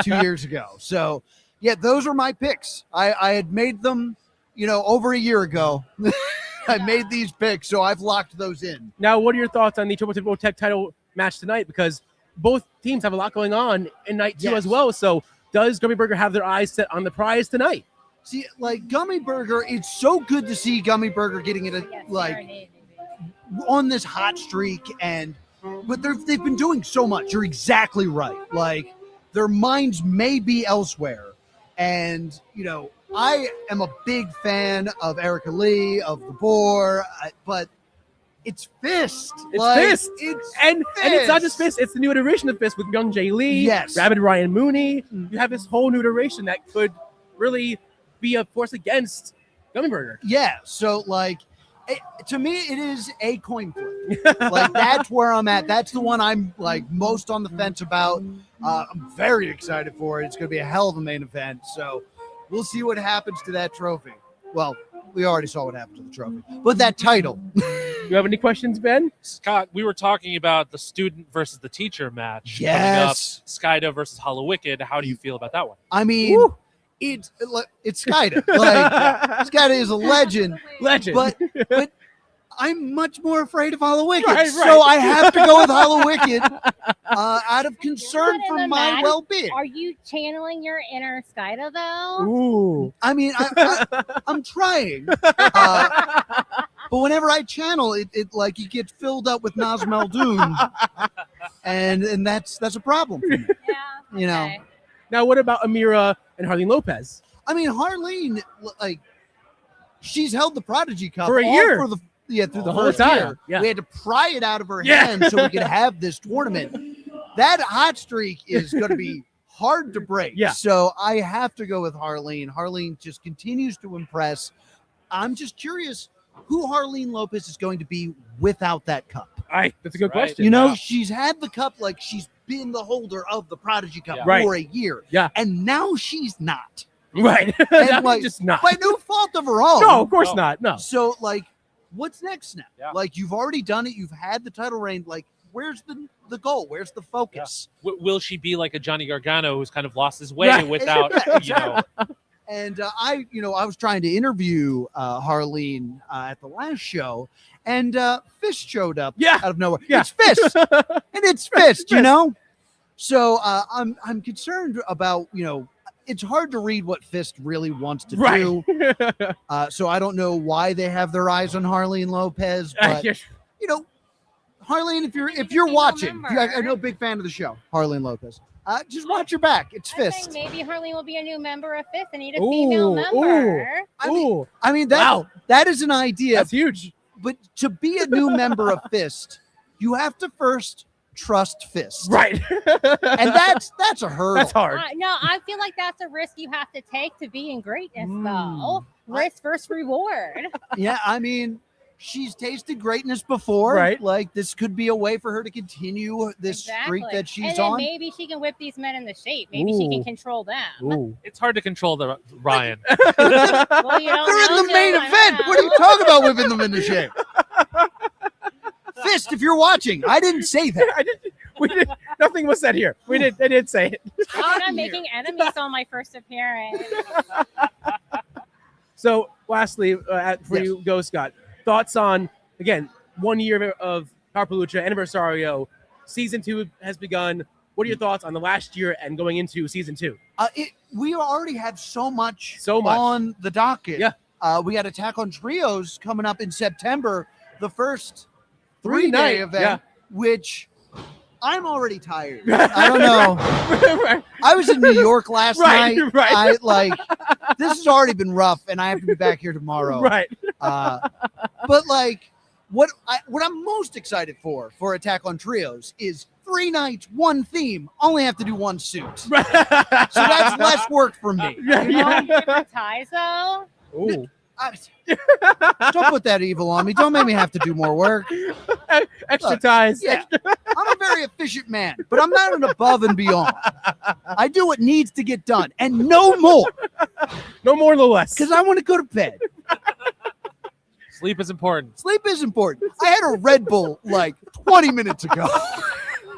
S8: 2 years ago. So yeah, those are my picks. I had made them, over a year ago. I made these picks, so I've locked those in.
S11: Now, what are your thoughts on the Triple Tech title match tonight? Because both teams have a lot going on in night 2 as well. So does Gummy Burger have their eyes set on the prize tonight?
S8: See, like Gummy Burger, it's so good to see Gummy Burger getting it on this hot streak, but they've been doing so much. You're exactly right. Like their minds may be elsewhere, and I am a big fan of Erica Lee, of the Boar, but it's Fist.
S11: Fist. And it's not just Fist. It's the new iteration of Fist with Young Jay Lee, Rabid Ryan Mooney. You have this whole new iteration that could really be a force against Gummy Burger.
S8: Yeah. So to me, it is a coin flip. That's where I'm at. That's the one I'm most on the fence about. I'm very excited for it. It's going to be a hell of a main event. So we'll see what happens to that trophy. Well, we already saw what happened to the trophy, but that title.
S11: You have any questions, Ben?
S12: Scott, we were talking about the student versus the teacher match.
S8: Yes.
S12: Coming up, Skyda versus Hollow Wicked. How do you feel about that one?
S8: I mean, it's Skyda. Skyda is a legend. But I'm much more afraid of Hollow Wicked. Right. So I have to go with Hollow Wicked out of concern for my well-being.
S5: Are you channeling your inner Skyda, though?
S11: Ooh.
S8: I mean, I'm trying. But whenever I channel it gets filled up with Nazem Muldoon, and that's a problem for me.
S5: Yeah. Okay.
S11: Now, what about Amira and Harleen Lopez?
S8: I mean, Harleen, she's held the Prodigy Cup
S11: for a year.
S8: Through the
S11: whole time.
S8: Year.
S11: Yeah.
S8: We had to pry it out of her hand so we could have this tournament. That hot streak is going to be hard to break.
S11: Yeah.
S8: So I have to go with Harleen. Harleen just continues to impress. I'm just curious who Harleen Lopez is going to be without that cup.
S11: That's a good question.
S8: She's had the cup, she's been the holder of the Prodigy Cup
S11: Right.
S8: for a year.
S11: Yeah.
S8: And now she's not.
S11: Right.
S8: And
S11: just not.
S8: By no fault of her own.
S11: No, of course not. No.
S8: So what's next now?
S12: Yeah.
S8: You've already done it. You've had the title reign. Where's the goal? Where's the focus?
S12: Yeah. Will she be like a Johnny Gargano who's kind of lost his way without,
S8: And I was trying to interview Harleen at the last show, and Fist showed up out of nowhere.
S11: Yeah.
S8: It's Fist, and it's Fist, So I'm concerned about, it's hard to read what Fist really wants to do. So I don't know why they have their eyes on Harleen Lopez, but Harleen, if you're watching, I know, big fan of the show, Harleen Lopez. Just watch your back. It's Fist.
S5: I think maybe Harleen will be a new member of Fist and need a female member.
S8: I mean that is an idea.
S11: That's huge.
S8: But to be a new member of Fist, you have to first trust Fist.
S11: Right.
S8: And that's a hurdle.
S11: That's hard.
S5: No, I feel like that's a risk you have to take to be in greatness, though. Risk versus reward.
S8: Yeah, I mean, she's tasted greatness before.
S11: Right.
S8: Like, this could be a way for her to continue this streak that she's on.
S5: Maybe she can whip these men into shape. Maybe she can control them.
S11: Ooh.
S12: It's hard to control the Ryan.
S5: Well, you don't
S8: They're in
S5: know
S8: the main
S5: till
S8: event.
S5: I'm
S8: What are you talking about whipping them into shape? Fist, if you're watching. I didn't say that.
S11: We did. Nothing was said here. I did say it.
S5: I'm making enemies on my first appearance.
S11: So, lastly, for you, Go Scott, thoughts on, again, 1 year of Power Pro Lucha, Aniversario, season 2 has begun. What are your thoughts on the last year and going into season 2?
S8: We already have so much on the docket.
S11: Yeah.
S8: We got Attack on Trios coming up in September, the first 3-day event, which I'm already tired. I don't know. I was in New York last night.
S11: Right.
S8: This has already been rough, and I have to be back here tomorrow.
S11: Right.
S8: But like, what I'm most excited for Attack on Trios is 3 nights, 1 theme. Only have to do 1 suit. So that's less work for me.
S5: Different ties, though.
S11: Ooh.
S8: Don't put that evil on me. Don't make me have to do more work.
S11: Extra ties.
S8: Yeah. I'm a very efficient man, but I'm not an above and beyond. I do what needs to get done, and no more.
S11: No more, no less.
S8: Because I want to go to bed.
S12: Sleep is important.
S8: Sleep is important. I had a Red Bull like 20 minutes ago.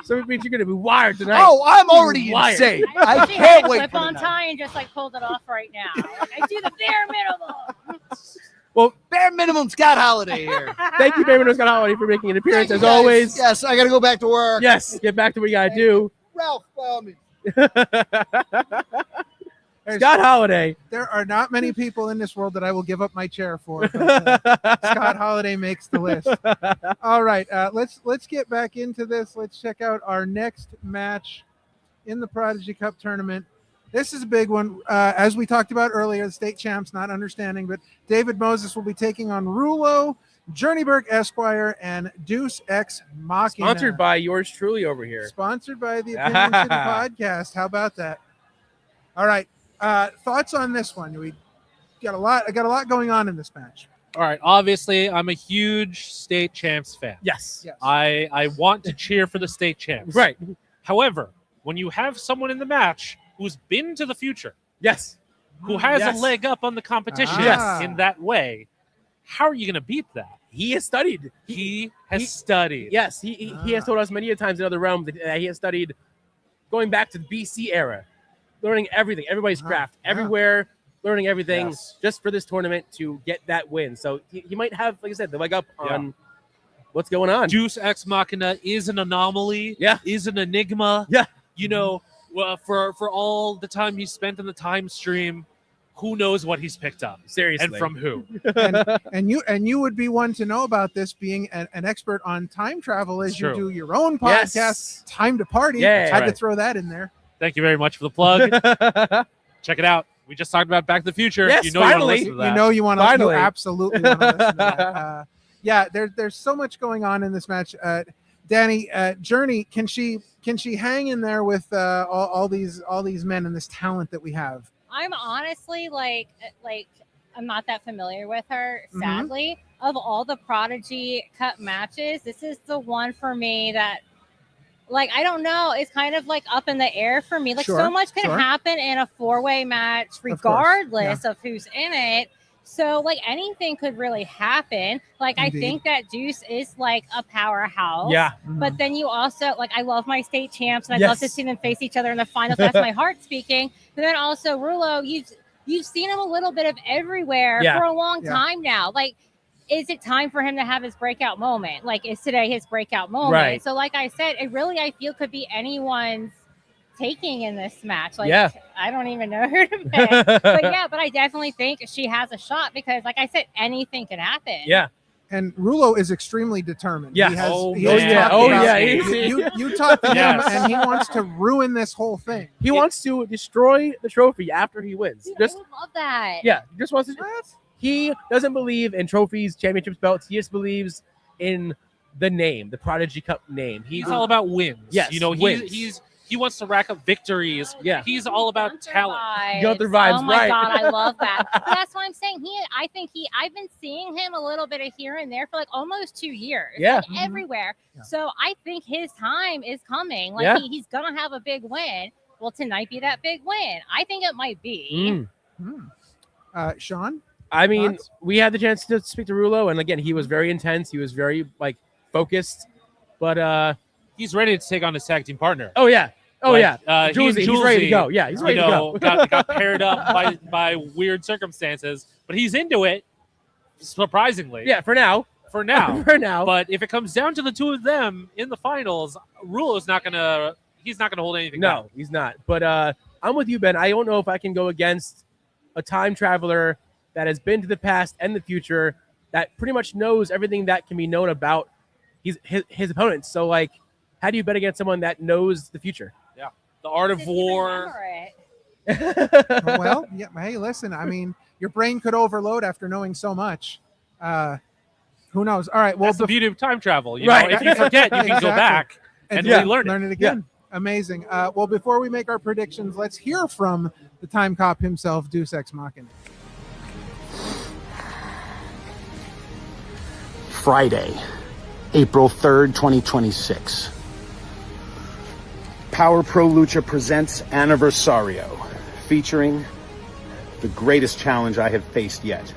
S11: So it means you're going to be wired tonight.
S8: Oh, I'm already insane. I can't wait for
S5: Clip on
S8: tonight.
S5: tie and just like pulled it off right now. Like, I do the bare minimum.
S8: Well, bare minimum Scott Holiday here.
S11: Thank you, Bare Minimum Scott Holiday, for making an appearance as always.
S8: Yes, I got to go back to work.
S11: Yes, get back to what you got to do.
S8: Ralph, follow me.
S1: Scott
S11: Holiday.
S1: There are not many people in this world that I will give up my chair for. But, Scott Holiday makes the list. All right, let's get back into this. Let's check out our next match in the Prodigy Cup tournament. This is a big one. As we talked about earlier, the state champs not understanding, but David Moses will be taking on Rulo, Journeyberg Esquire, and Deuce Ex Machina.
S11: Sponsored by yours truly over here.
S1: Sponsored by the Opinion City Podcast. How about that? All right. Thoughts on this one? We got a lot going on in this match.
S12: All right. Obviously, I'm a huge state champs fan.
S11: Yes.
S12: I want to cheer for the state champs.
S11: Right.
S12: However, when you have someone in the match who's been to the future,
S11: yes,
S12: who has
S11: Yes.
S12: a leg up on the competition
S11: Yes.
S12: in that way, how are you going to beat that?
S11: He has studied.
S12: He has studied.
S11: Yes, he has told us many a times in other realms that he has studied going back to the BC era, learning everything, everybody's craft, everywhere, learning everything just for this tournament to get that win. So he might have, like I said, the leg up on what's going on.
S12: Deus Ex Machina is an anomaly.
S11: Yeah.
S12: Is an enigma.
S11: Yeah.
S12: You know, for all the time he spent in the time stream, who knows what he's picked up?
S11: Seriously.
S12: And from who?
S1: and you would be one to know about this, being an expert on time travel as you
S12: True.
S1: do your own podcast,
S11: Yes.
S1: Time to Party.
S11: Yeah.
S1: Had to
S12: Right.
S1: throw that in there.
S12: Thank you very much for the plug. Check it out. We just talked about Back to the Future.
S11: Yes,
S12: you know you want to
S11: finally.
S12: listen to that.
S1: You know you want to. You
S11: Finally.
S1: absolutely want to listen to that. Yeah, there's so much going on in this match. Danny, Journey, can she hang in there with all these men and this talent that we have?
S5: I'm honestly like I'm not that familiar with her,
S1: Mhm.
S5: sadly. Of all the Prodigy Cup matches, this is the one for me that, like, I don't know, it's kind of like up in the air for me. Like,
S1: Sure,
S5: so much can
S1: sure.
S5: happen in a 4-way match,
S1: course,
S5: regardless of who's in it. So, like, anything could really happen. Like,
S1: Indeed.
S5: I think that Deuce is like a powerhouse.
S11: Yeah.
S5: But then you also, like, I love my state champs, and I'd love to
S11: Yes.
S5: see them face each other in the finals. That's my heart speaking. But then also, Rulo, you've seen him a little bit of everywhere
S11: Yeah.
S5: for a long
S1: Yeah.
S5: time now. Like, is it time for him to have his breakout moment? Like, is today his breakout moment?
S11: Right.
S5: So, like I said, it really, I feel, could be anyone's taking in this match. Like,
S11: Yeah.
S5: I don't even know who to pick. But I definitely think she has a shot because, like I said, anything can happen.
S11: Yeah.
S1: And Rulo is extremely determined.
S11: Yes.
S1: He has,
S12: Oh,
S1: he has
S12: yeah.
S1: talked
S11: Oh,
S1: about-
S11: yeah.
S1: You talked to him,
S12: Yes.
S1: and he wants to ruin this whole thing.
S11: He wants to destroy the trophy after he wins.
S5: Dude,
S11: Just
S5: I would love that.
S11: yeah, he just wants to. He doesn't believe in trophies, championships, belts. He just believes in the name, the Prodigy Cup name.
S12: He's all about wins.
S11: Yes,
S12: You know,
S11: wins.
S12: he's He wants to rack up victories.
S11: Yeah.
S12: He's all about talent.
S11: Gunther vibes,
S5: Oh my
S11: right.
S5: god, I love that. But that's what I'm saying. I've been seeing him a little bit of here and there for like almost 2 years.
S11: Yeah.
S5: Like, everywhere.
S1: Yeah.
S5: So I think his time is coming. Like
S11: Yeah.
S5: he's gonna have a big win. Will tonight be that big win? I think it might be.
S1: Sean?
S11: I mean,
S1: Thoughts?
S11: we had the chance to speak to Rulo, and again, he was very intense. He was very like focused, but
S12: He's ready to take on his tag team partner.
S11: oh yeah,
S12: He
S11: Julesy,
S12: and
S11: he's ready to go. Yeah, he's ready to go.
S12: got paired up by weird circumstances, but he's into it. Surprisingly,
S11: Yeah, for now.
S12: for now.
S11: For now.
S12: But if it comes down to the two of them in the finals, Rulo's not gonna. He's not gonna hold anything.
S11: No,
S12: back.
S11: he's not. But I'm with you, Ben. I don't know if I can go against a time traveler that has been to the past and the future, that pretty much knows everything that can be known about his opponents. So, like, how do you bet against someone that knows the future?
S12: Yeah, the art of war.
S1: Well, yeah. Hey, listen. I mean, your brain could overload after knowing so much. Who knows? All right. Well,
S12: That's the beauty of time travel. You
S11: Right.
S12: know, if you forget, you can go back and relearn it.
S1: Learn it again. Amazing. Well, before we make our predictions, let's hear from the time cop himself, Deus Ex Machina.
S13: Friday, April 3rd, 2026. Power Pro Lucha presents Aniversario, featuring the greatest challenge I have faced yet,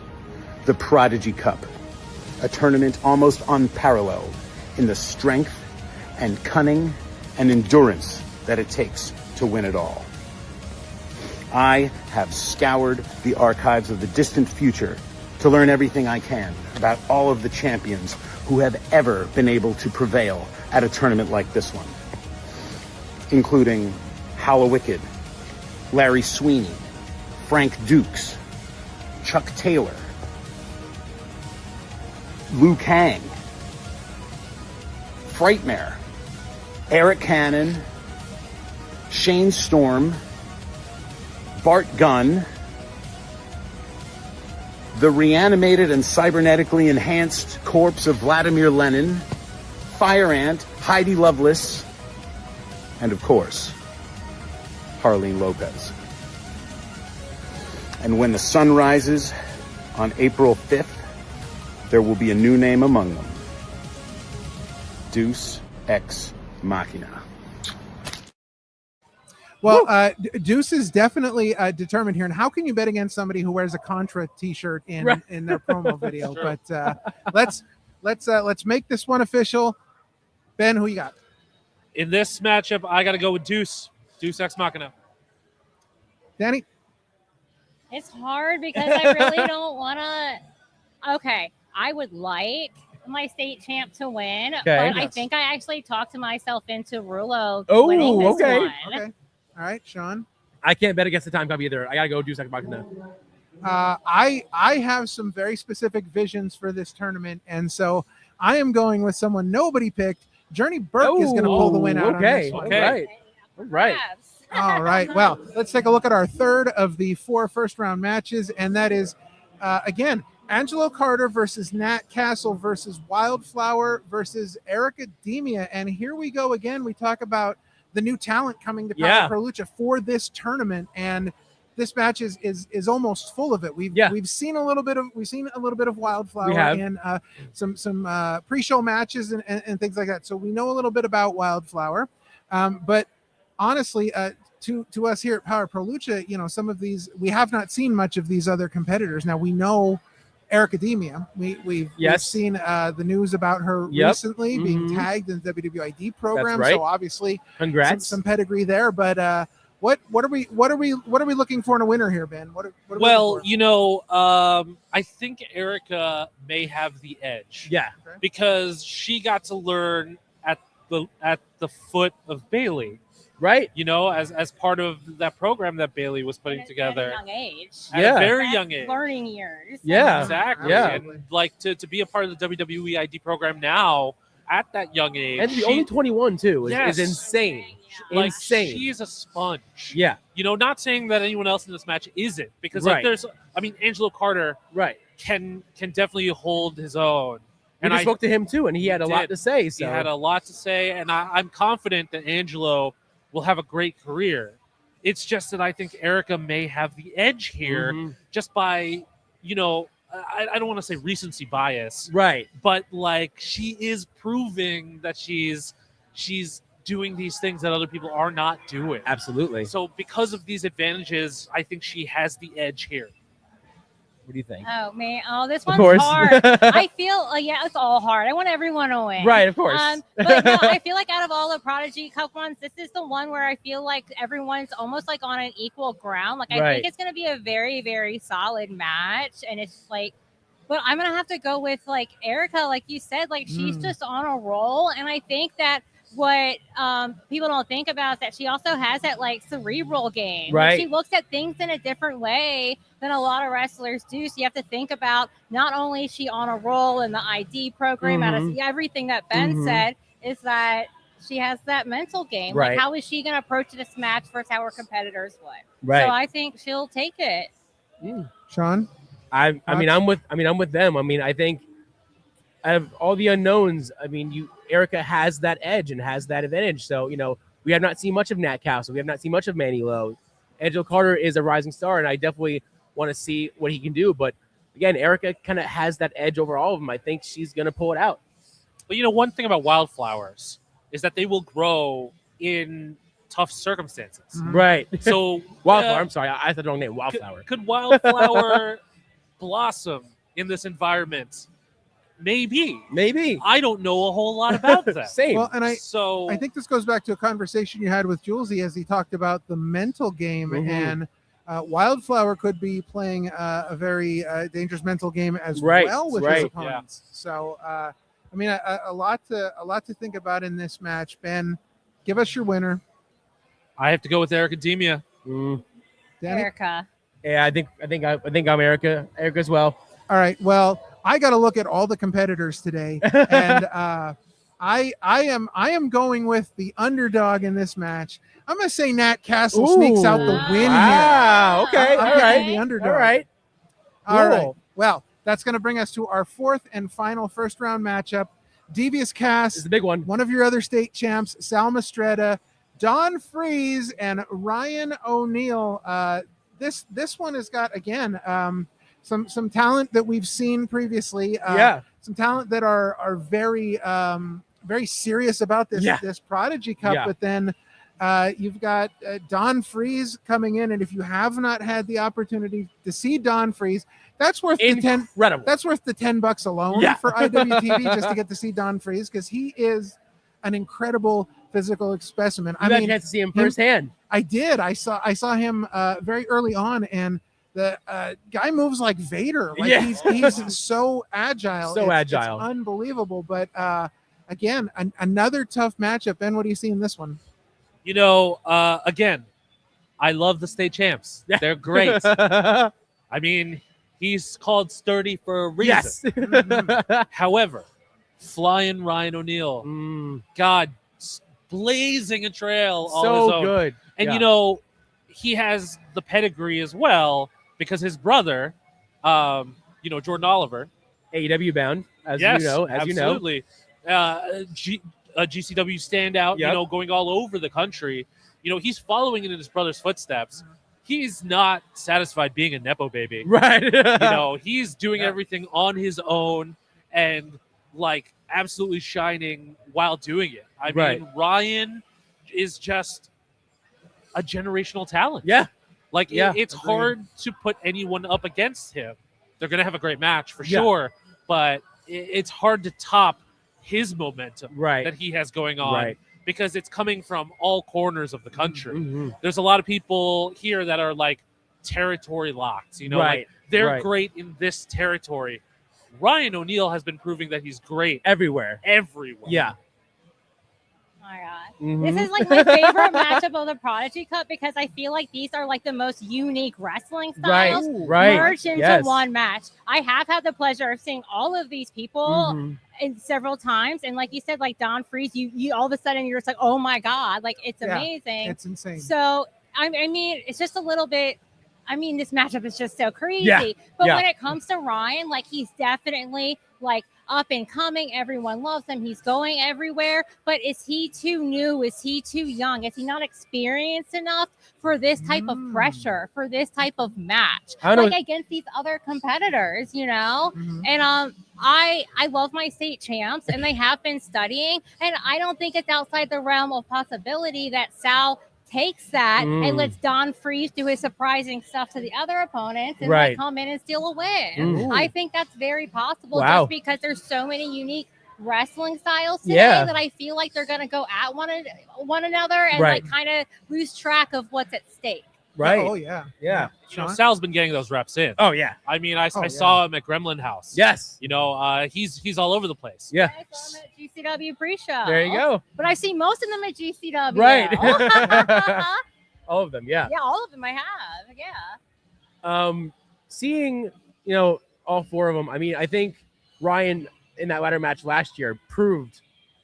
S13: the Prodigy Cup, a tournament almost unparalleled in the strength and cunning and endurance that it takes to win it all. I have scoured the archives of the distant future to learn everything I can about all of the champions who have ever been able to prevail at a tournament like this one, including Hallowicked, Larry Sweeney, Frank Dukes, Chuck Taylor, Liu Kang, Frightmare, Eric Cannon, Shane Storm, Bart Gunn, the reanimated and cybernetically enhanced corpse of Vladimir Lenin, Fire Ant, Heidi Lovelace, and of course, Harleen Lopez. And when the sun rises on April 5th, there will be a new name among them. Deus Ex Machina.
S1: Well, Deuce is definitely determined here. And how can you bet against somebody who wears a Contra T-shirt in their promo video? But let's make this one official. Ben, who you got?
S12: In this matchup, I got to go with Deus Ex Machina.
S1: Danny?
S5: It's hard because I really don't want to. Okay, I would like my state champ to win,
S11: Okay.
S5: but I think I actually talked to myself into Rulo
S11: Oh,
S5: winning this
S11: okay.
S5: one.
S1: Okay. All right, Sean.
S11: I can't bet against the time cop either. I gotta go Deus Ex Machina.
S1: I have some very specific visions for this tournament, and so I am going with someone nobody picked. Journey Burke is going to pull the win out on this one.
S11: Right. All right.
S1: All right. Well, let's take a look at our third of the 4 first-round matches, and that is, again, Angelo Carter versus Nat Castle versus Wildflower versus Erica Demia. And here we go again. We talk about the new talent coming to Power Pro Lucha for this tournament, and this match is almost full of it. We've seen a little bit of Wildflower in some pre-show matches and things like that. So we know a little bit about Wildflower, but honestly, to us here at Power Pro Lucha, you know, some of these we have not seen much of these other competitors. Now we know Erica Demia. We've seen the news about her recently being tagged in the WWID program.
S11: That's right.
S1: So obviously,
S11: Congrats.
S1: some pedigree there. But what are we looking for in a winner here, Ben? What are we looking for?
S12: You know, I think Erica may have the edge.
S11: Yeah,
S12: because she got to learn at the foot of Bailey.
S11: Right.
S12: You know, as part of that program that Bailey was putting together.
S5: At a young age.
S12: At a very young age.
S5: Learning years.
S11: Yeah.
S12: Exactly.
S11: Yeah.
S12: And like to be a part of the WWE ID program now at that young age.
S11: And only 21 too is insane.
S12: Like
S11: Insane.
S12: she's a sponge.
S11: Yeah.
S12: You know, not saying that anyone else in this match isn't, because
S11: Right.
S12: like Angelo Carter can definitely hold his own.
S11: And I spoke to him too, and he had a lot to say. So
S12: he had a lot to say, and I'm confident that Angelo will have a great career. It's just that I think Erica may have the edge here just by, you know, I don't want to say recency bias.
S11: Right.
S12: But like she is proving that she's doing these things that other people are not doing.
S11: Absolutely.
S12: So because of these advantages, I think she has the edge here.
S11: What do you think?
S5: Oh man, this
S11: Of
S5: one's
S11: course.
S5: hard. I feel, yeah, it's all hard. I want everyone to win.
S11: Right, of course.
S5: But no, I feel like out of all the Prodigy Cup ones, this is the one where I feel like everyone's almost like on an equal ground. Like I
S11: Right.
S5: think it's going to be a very, very solid match, and it's like, but I'm gonna have to go with like Erica, like you said, like she's just on a roll, and I think that what people don't think about is that she also has that like cerebral game. Like,
S11: Right.
S5: she looks at things in a different way than a lot of wrestlers do. So you have to think about not only is she on a roll in the ID program, out of everything that Ben said, is that she has that mental game.
S11: Right.
S5: Like how is she going to approach this match versus how her competitors would?
S11: Right.
S5: So I think she'll take it.
S1: Sean?
S11: I mean, I'm with them. I mean, I think out of all the unknowns, I mean, Erica has that edge and has that advantage. So, you know, we have not seen much of Nat Castle. We have not seen much of Manny Lowe. Angelo Carter is a rising star, and I definitely want to see what he can do. But again, Erica kind of has that edge over all of them. I think she's going to pull it out.
S12: But you know, one thing about wildflowers is that they will grow in tough circumstances.
S11: Right.
S12: So
S11: Wildflower. I'm sorry, I said the wrong name. Wildflower.
S12: Could Wildflower blossom in this environment? Maybe. I don't know a whole lot about that.
S11: Same.
S1: Well, and I think this goes back to a conversation you had with Julesy as he talked about the mental game, and Wildflower could be playing a very dangerous mental game as well with his opponents.
S12: Yeah.
S1: So, I mean, a lot to think about in this match. Ben, give us your winner.
S12: I have to go with Erica Demia.
S1: Danny?
S5: Erica.
S11: Yeah, I think I'm Erica. Erica as well.
S1: All right. Well, I got to look at all the competitors today, and I am going with the underdog in this match. I'm going to say Nat Castle sneaks out the win
S11: Wow.
S1: here.
S11: Okay.
S1: I'm
S11: All right.
S1: the underdog.
S11: All right.
S1: All right.
S11: Cool.
S1: Well, that's going to bring us to our fourth and final first round matchup. Devious Cast.
S11: This is a big one.
S1: One of your other state champs, Sal Mastretta, Don Freeze, and Ryan O'Neal. This one has got, again, some talent that we've seen previously. Some talent that are very very serious about this Prodigy Cup.
S11: Yeah.
S1: But then you've got Don Freeze coming in, and if you have not had the opportunity to see Don Freeze, that's worth
S11: incredible.
S1: That's worth the $10 alone for IWTV just to get to see Don Freeze, because he is an incredible physical specimen.
S11: You had a chance to see him firsthand.
S1: I did. I saw him very early on, and the guy moves like Vader. Like he's so agile. It's unbelievable. But again, another tough matchup. Ben, what do you see in this one?
S12: You know, again, I love the state champs. They're great. I mean, he's called sturdy for a reason.
S11: Yes.
S12: However, flying Ryan O'Neal, God, blazing a trail on his own.
S11: Good.
S12: And, you know, he has the pedigree as well because his brother, you know, Jordan Oliver.
S11: AEW bound, as you know.
S12: Absolutely. A GCW standout, you know, going all over the country. You know, he's following in his brother's footsteps. He's not satisfied being a Nepo baby.
S11: Right.
S12: You know, he's doing everything on his own and, like, absolutely shining while doing it. I mean, Ryan is just a generational talent.
S11: Yeah.
S12: Like, it's hard to put anyone up against him. They're going to have a great match for sure, but it's hard to top his momentum that he has going on because it's coming from all corners of the country. There's a lot of people here that are like territory locked, you know, like they're great in this territory. Ryan O'Neal has been proving that he's great
S11: everywhere.
S12: Yeah.
S5: Oh my God. This is like my favorite matchup of the Prodigy Cup because I feel like these are like the most unique wrestling styles merged into one match. I have had the pleasure of seeing all of these people several times, and like you said, like Don Freeze, you all of a sudden you're just like, oh my God, like it's amazing.
S1: It's insane.
S5: So I mean, it's just a little bit. I mean, this matchup is just so crazy. But when it comes to Ryan, like he's definitely like up and coming. Everyone loves him. He's going everywhere. But is he too new? Is he too young? Is he not experienced enough for this type of pressure, for this type of match, like against these other competitors, you know? And I love my state champs, and they have been studying, and I don't think it's outside the realm of possibility that Sal takes that and lets Don Freeze do his surprising stuff to the other opponents and like come in and steal a win. I think that's very possible just because there's so many unique wrestling styles today that I feel like they're going to go at one another and like kind of lose track of what's at stake.
S11: Right.
S1: Oh, yeah.
S11: Yeah.
S12: You know, Sal's been getting those reps in.
S11: Oh, yeah.
S12: I mean, I saw him at Gremlin House.
S11: Yes.
S12: You know, he's all over the place.
S11: Yeah.
S5: I saw him at GCW pre-show.
S11: There you go.
S5: But I've seen most of them at GCW.
S11: Right. All of them, yeah.
S5: Yeah, all of them I have. Yeah.
S11: Seeing, you know, all four of them, I mean, I think Ryan in that ladder match last year proved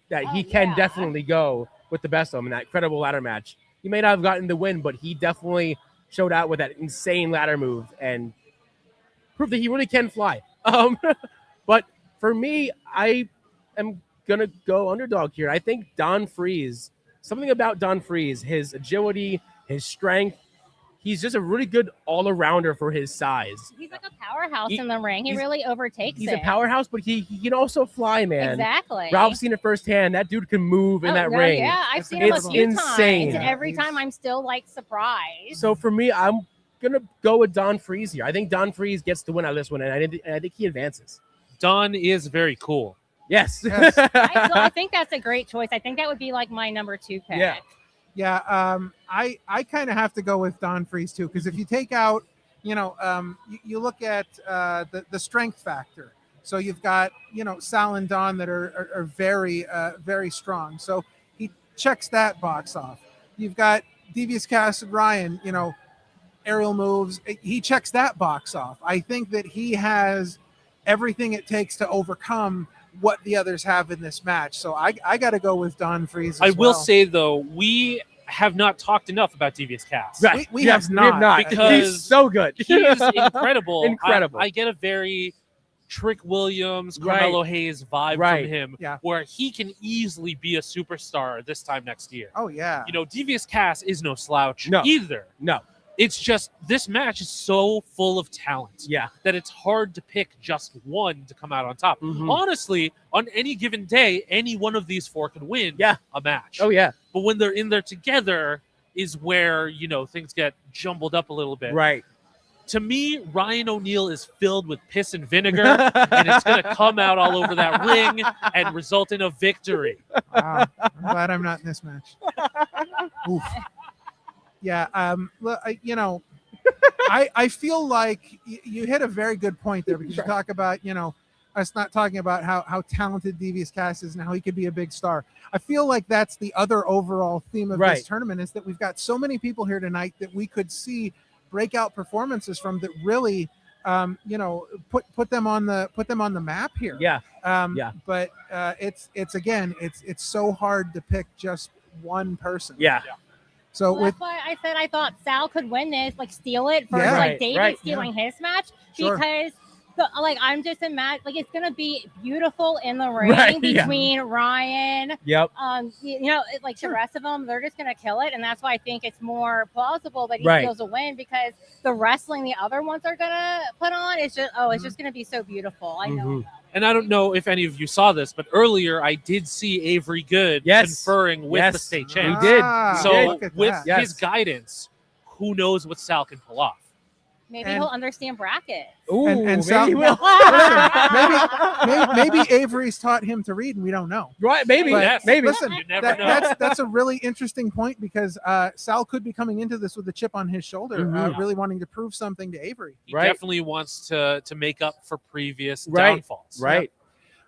S11: that he can definitely go with the best of them in that incredible ladder match. He may not have gotten the win, but he definitely showed out with that insane ladder move and proved that he really can fly. But for me, I am going to go underdog here. I think Don Freeze, something about Don Freeze, his agility, his strength, he's just a really good all-arounder for his size.
S5: He's like a powerhouse in the ring. He really overtakes
S11: He's a powerhouse, but he can also fly, man.
S5: Exactly.
S11: Ralph's seen it firsthand. That dude can move in that ring.
S5: Yeah, I've seen him a few
S11: insane.
S5: times, and every time I'm still like surprised.
S11: So for me, I'm gonna go with Don Freeze here. I think Don Freeze gets the win out of this one, and I think he advances.
S12: Don is very cool.
S11: Yes.
S5: I think that's a great choice. I think that would be like my number 2 pick.
S1: Yeah. Yeah, I kind of have to go with Don Freeze too, because if you take out, you know, you look at the strength factor. So you've got, you know, Sal and Don that are very, very strong. So he checks that box off. You've got Devious Cass and Ryan, you know, aerial moves. He checks that box off. I think that he has everything it takes to overcome what the others have in this match. So I got to go with Don Freeze.
S12: I will say, though, we have not talked enough about Devious Cass.
S11: Right.
S1: We have not.
S12: Because
S11: he's so good.
S12: He is incredible.
S11: Incredible.
S12: I get a very Trick Williams, Carmelo Hayes vibe from him, where he can easily be a superstar this time next year.
S1: Oh, yeah.
S12: You know, Devious Cass is no slouch
S11: No.
S12: either.
S11: No.
S12: It's just this match is so full of talent that it's hard to pick just one to come out on top. Honestly, on any given day, any one of these four can win a match.
S11: Oh, yeah.
S12: But when they're in there together is where, you know, things get jumbled up a little bit.
S11: Right.
S12: To me, Ryan O'Neal is filled with piss and vinegar, and it's going to come out all over that ring and result in a victory.
S1: Wow. I'm glad I'm not in this match. Oof. Yeah, you know, I feel like you hit a very good point there, because you talk about, you know, us not talking about how talented Devious Cass is and how he could be a big star. I feel like that's the other overall theme of this tournament, is that we've got so many people here tonight that we could see breakout performances from that really, you know, put them on the map here.
S11: Yeah.
S1: But it's so hard to pick just one person.
S11: Yeah.
S1: So
S5: that's why I said I thought Sal could win this, like steal it for like David stealing his match, because I'm just imagining like it's gonna be beautiful in the ring between Ryan.
S11: Yep.
S5: You know, like the rest of them, they're just gonna kill it, and that's why I think it's more plausible that he steals a win, because the wrestling the other ones are gonna put on is just it's just gonna be so beautiful. I know.
S12: And I don't know if any of you saw this, but earlier I did see Avery Good conferring with the state champ.
S11: He did.
S12: So with his guidance, who knows what Sal can pull off?
S5: Maybe he'll understand brackets.
S11: Ooh,
S1: and Sal,
S11: maybe he will.
S1: maybe Avery's taught him to read, and we don't know.
S11: Right? Maybe.
S1: But
S11: maybe.
S1: Listen,
S12: You never know.
S1: that's a really interesting point, because Sal could be coming into this with a chip on his shoulder, really wanting to prove something to Avery.
S12: He definitely wants to make up for previous
S11: Right.
S12: downfalls.
S11: Right.
S1: Yep.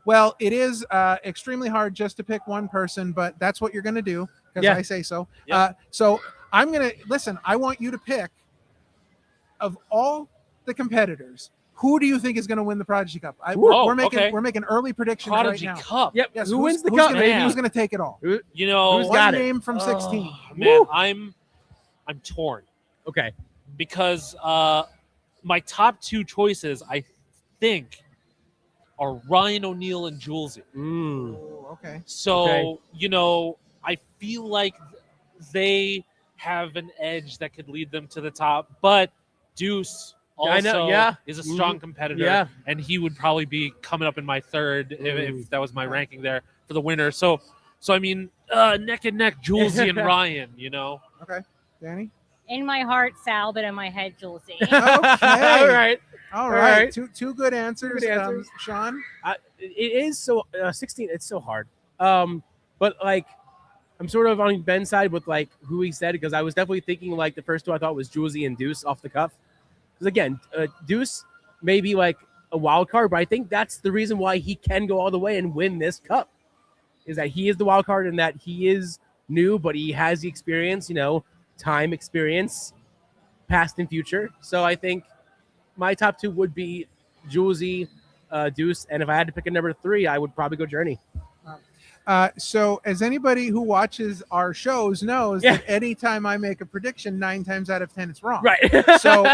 S1: Well, it is extremely hard just to pick one person, but that's what you're going to do, because I say so. So I'm going to listen. I want you to pick, of all the competitors, who do you think is going to win the Prodigy Cup? We're making early predictions
S12: Prodigy
S1: right now.
S12: Cup.
S1: Yes,
S11: who wins the cup?
S1: Who's going to take it all?
S12: You know,
S11: Who's
S1: One
S11: got it?
S1: name from 16.
S12: Man, I'm torn
S11: Okay.
S12: because my top two choices, I think, are Ryan O'Neal and Julesy.
S1: Okay.
S12: So, I feel like they have an edge that could lead them to the top, but Deuce also is a strong competitor, and he would probably be coming up in my third if that was my ranking there for the winner. So I mean, neck and neck, Julesy and Ryan,
S1: Okay. Danny?
S5: In my heart, Sal, but in my head, Julesy.
S1: Okay. All right. Two good answers. Sean?
S11: It is so 16. It's so hard. But like, I'm sort of on Ben's side with like who he said, because I was definitely thinking like the first two I thought was Julesy and Deuce off the cuff. Because again, Deuce may be like a wild card, but I think that's the reason why he can go all the way and win this cup. Is that he is the wild card and that he is new, but he has the experience, time experience, past and future. So I think my top two would be Julesy, Deuce, and if I had to pick a number 3, I would probably go Journey.
S1: So as anybody who watches our shows knows that anytime I make a prediction, 9 times out of 10 it's wrong.
S11: Right.
S1: So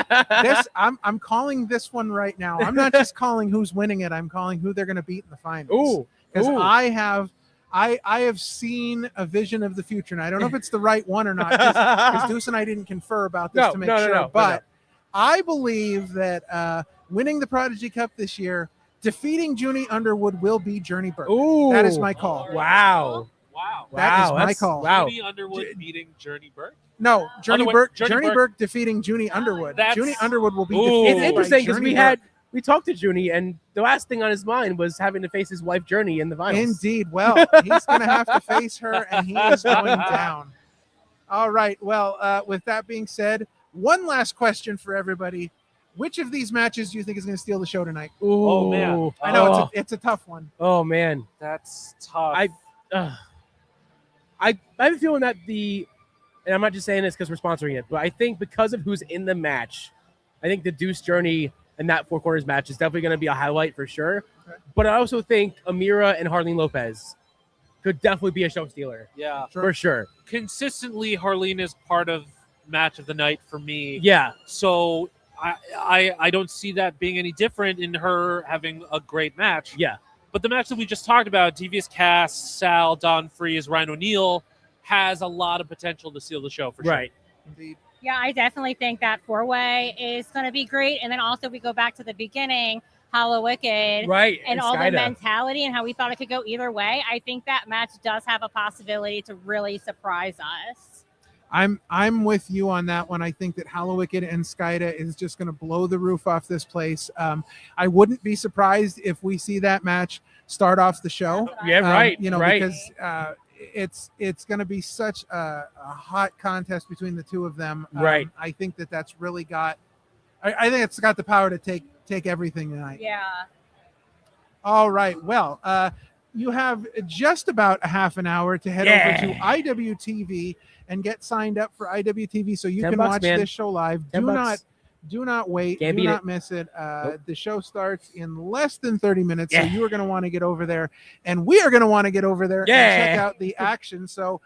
S1: I'm calling this one right now. I'm not just calling who's winning it. I'm calling who they're going to beat in the finals. Because I have seen a vision of the future, and I don't know if it's the right one or not. Because Deuce and I didn't confer about this to make sure. But I believe that winning the Prodigy Cup this year, defeating Junie Underwood will be Journey Burke. That is my call.
S11: Wow.
S1: That is my call.
S12: Junie Underwood beating Journey Burke?
S1: No, Journey Burke defeating Junie Underwood. Junie Underwood will be defeated.
S11: It's interesting because
S1: by
S11: we talked to Junie, and the last thing on his mind was having to face his wife Journey in the finals.
S1: Indeed. Well, he's going to have to face her, and he is going down. All right. Well, with that being said, one last question for everybody. Which of these matches do you think is going to steal the show tonight?
S11: Ooh.
S12: Oh, man.
S1: I know it's a tough one.
S11: Oh, man.
S12: That's tough.
S11: I have a feeling that and I'm not just saying this because we're sponsoring it, but I think because of who's in the match, I think the Deuce Journey and that 4 corners match is definitely going to be a highlight for sure. Okay. But I also think Amira and Harleen Lopez could definitely be a show stealer.
S12: Yeah.
S11: For sure.
S12: Consistently, Harleen is part of match of the night for me.
S11: Yeah.
S12: So I don't see that being any different in her having a great match.
S11: Yeah.
S12: But the match that we just talked about, Devious Cass, Sal, Don Freeze, Ryan O'Neal, has a lot of potential to steal the show for sure.
S11: Right.
S1: Indeed.
S5: Yeah, I definitely think that 4-way is going to be great. And then also we go back to the beginning, Hollow Wicked.
S11: Right.
S5: And all the mentality and how we thought it could go either way. I think that match does have a possibility to really surprise us.
S1: I'm with you on that one. I think that Hollow Wicked and Skyda is just going to blow the roof off this place. I wouldn't be surprised if we see that match start off the show.
S11: Yeah, right.
S1: Because it's going to be such a hot contest between the two of them.
S11: Right.
S1: I think that's really got. I think it's got the power to take everything tonight.
S5: Yeah.
S1: All right. Well, you have just about a half an hour to head over to IWTV and get signed up for IWTV so you can watch this show live. Do not wait. Do not miss it. The show starts in less than 30 minutes, so you are going to want to get over there, and we are going to want to get over there and check out the action. So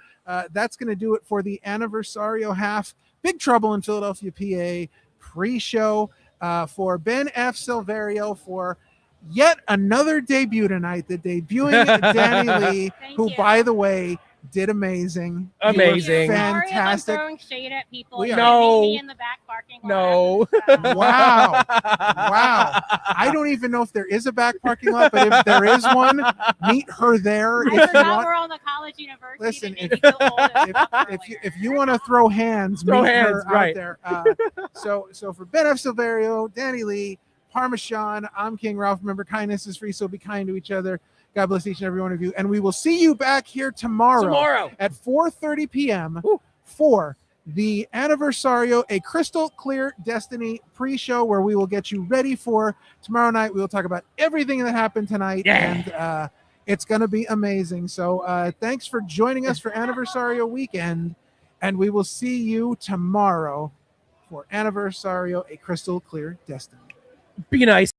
S1: that's going to do it for the Aniversario half. Big Trouble in Philadelphia, PA pre-show for Ben F. Silverio for yet another debut tonight. The debuting Dani Leigh, who, by the way, did amazing.
S11: Amazing.
S1: Fantastic.
S5: I'm throwing shade at people.
S11: No.
S5: Maybe in the back parking lot.
S11: No.
S1: Wow. I don't even know if there is a back parking lot, but if there is one, meet her there.
S5: I forgot we're on the college university.
S1: Listen, if you want to throw hands, meet her out there. So for Ben F. Silverio, Dani Leigh, Parma Sean, I'm King Ralph. Remember, kindness is free, so be kind to each other. God bless each and every one of you. And we will see you back here tomorrow. At 4:30 p.m. for the Aniversario, a crystal clear destiny pre-show where we will get you ready for tomorrow night. We will talk about everything that happened tonight. And it's going to be amazing. So thanks for joining us for Aniversario weekend. And we will see you tomorrow for Aniversario, a crystal clear destiny.
S11: Be nice.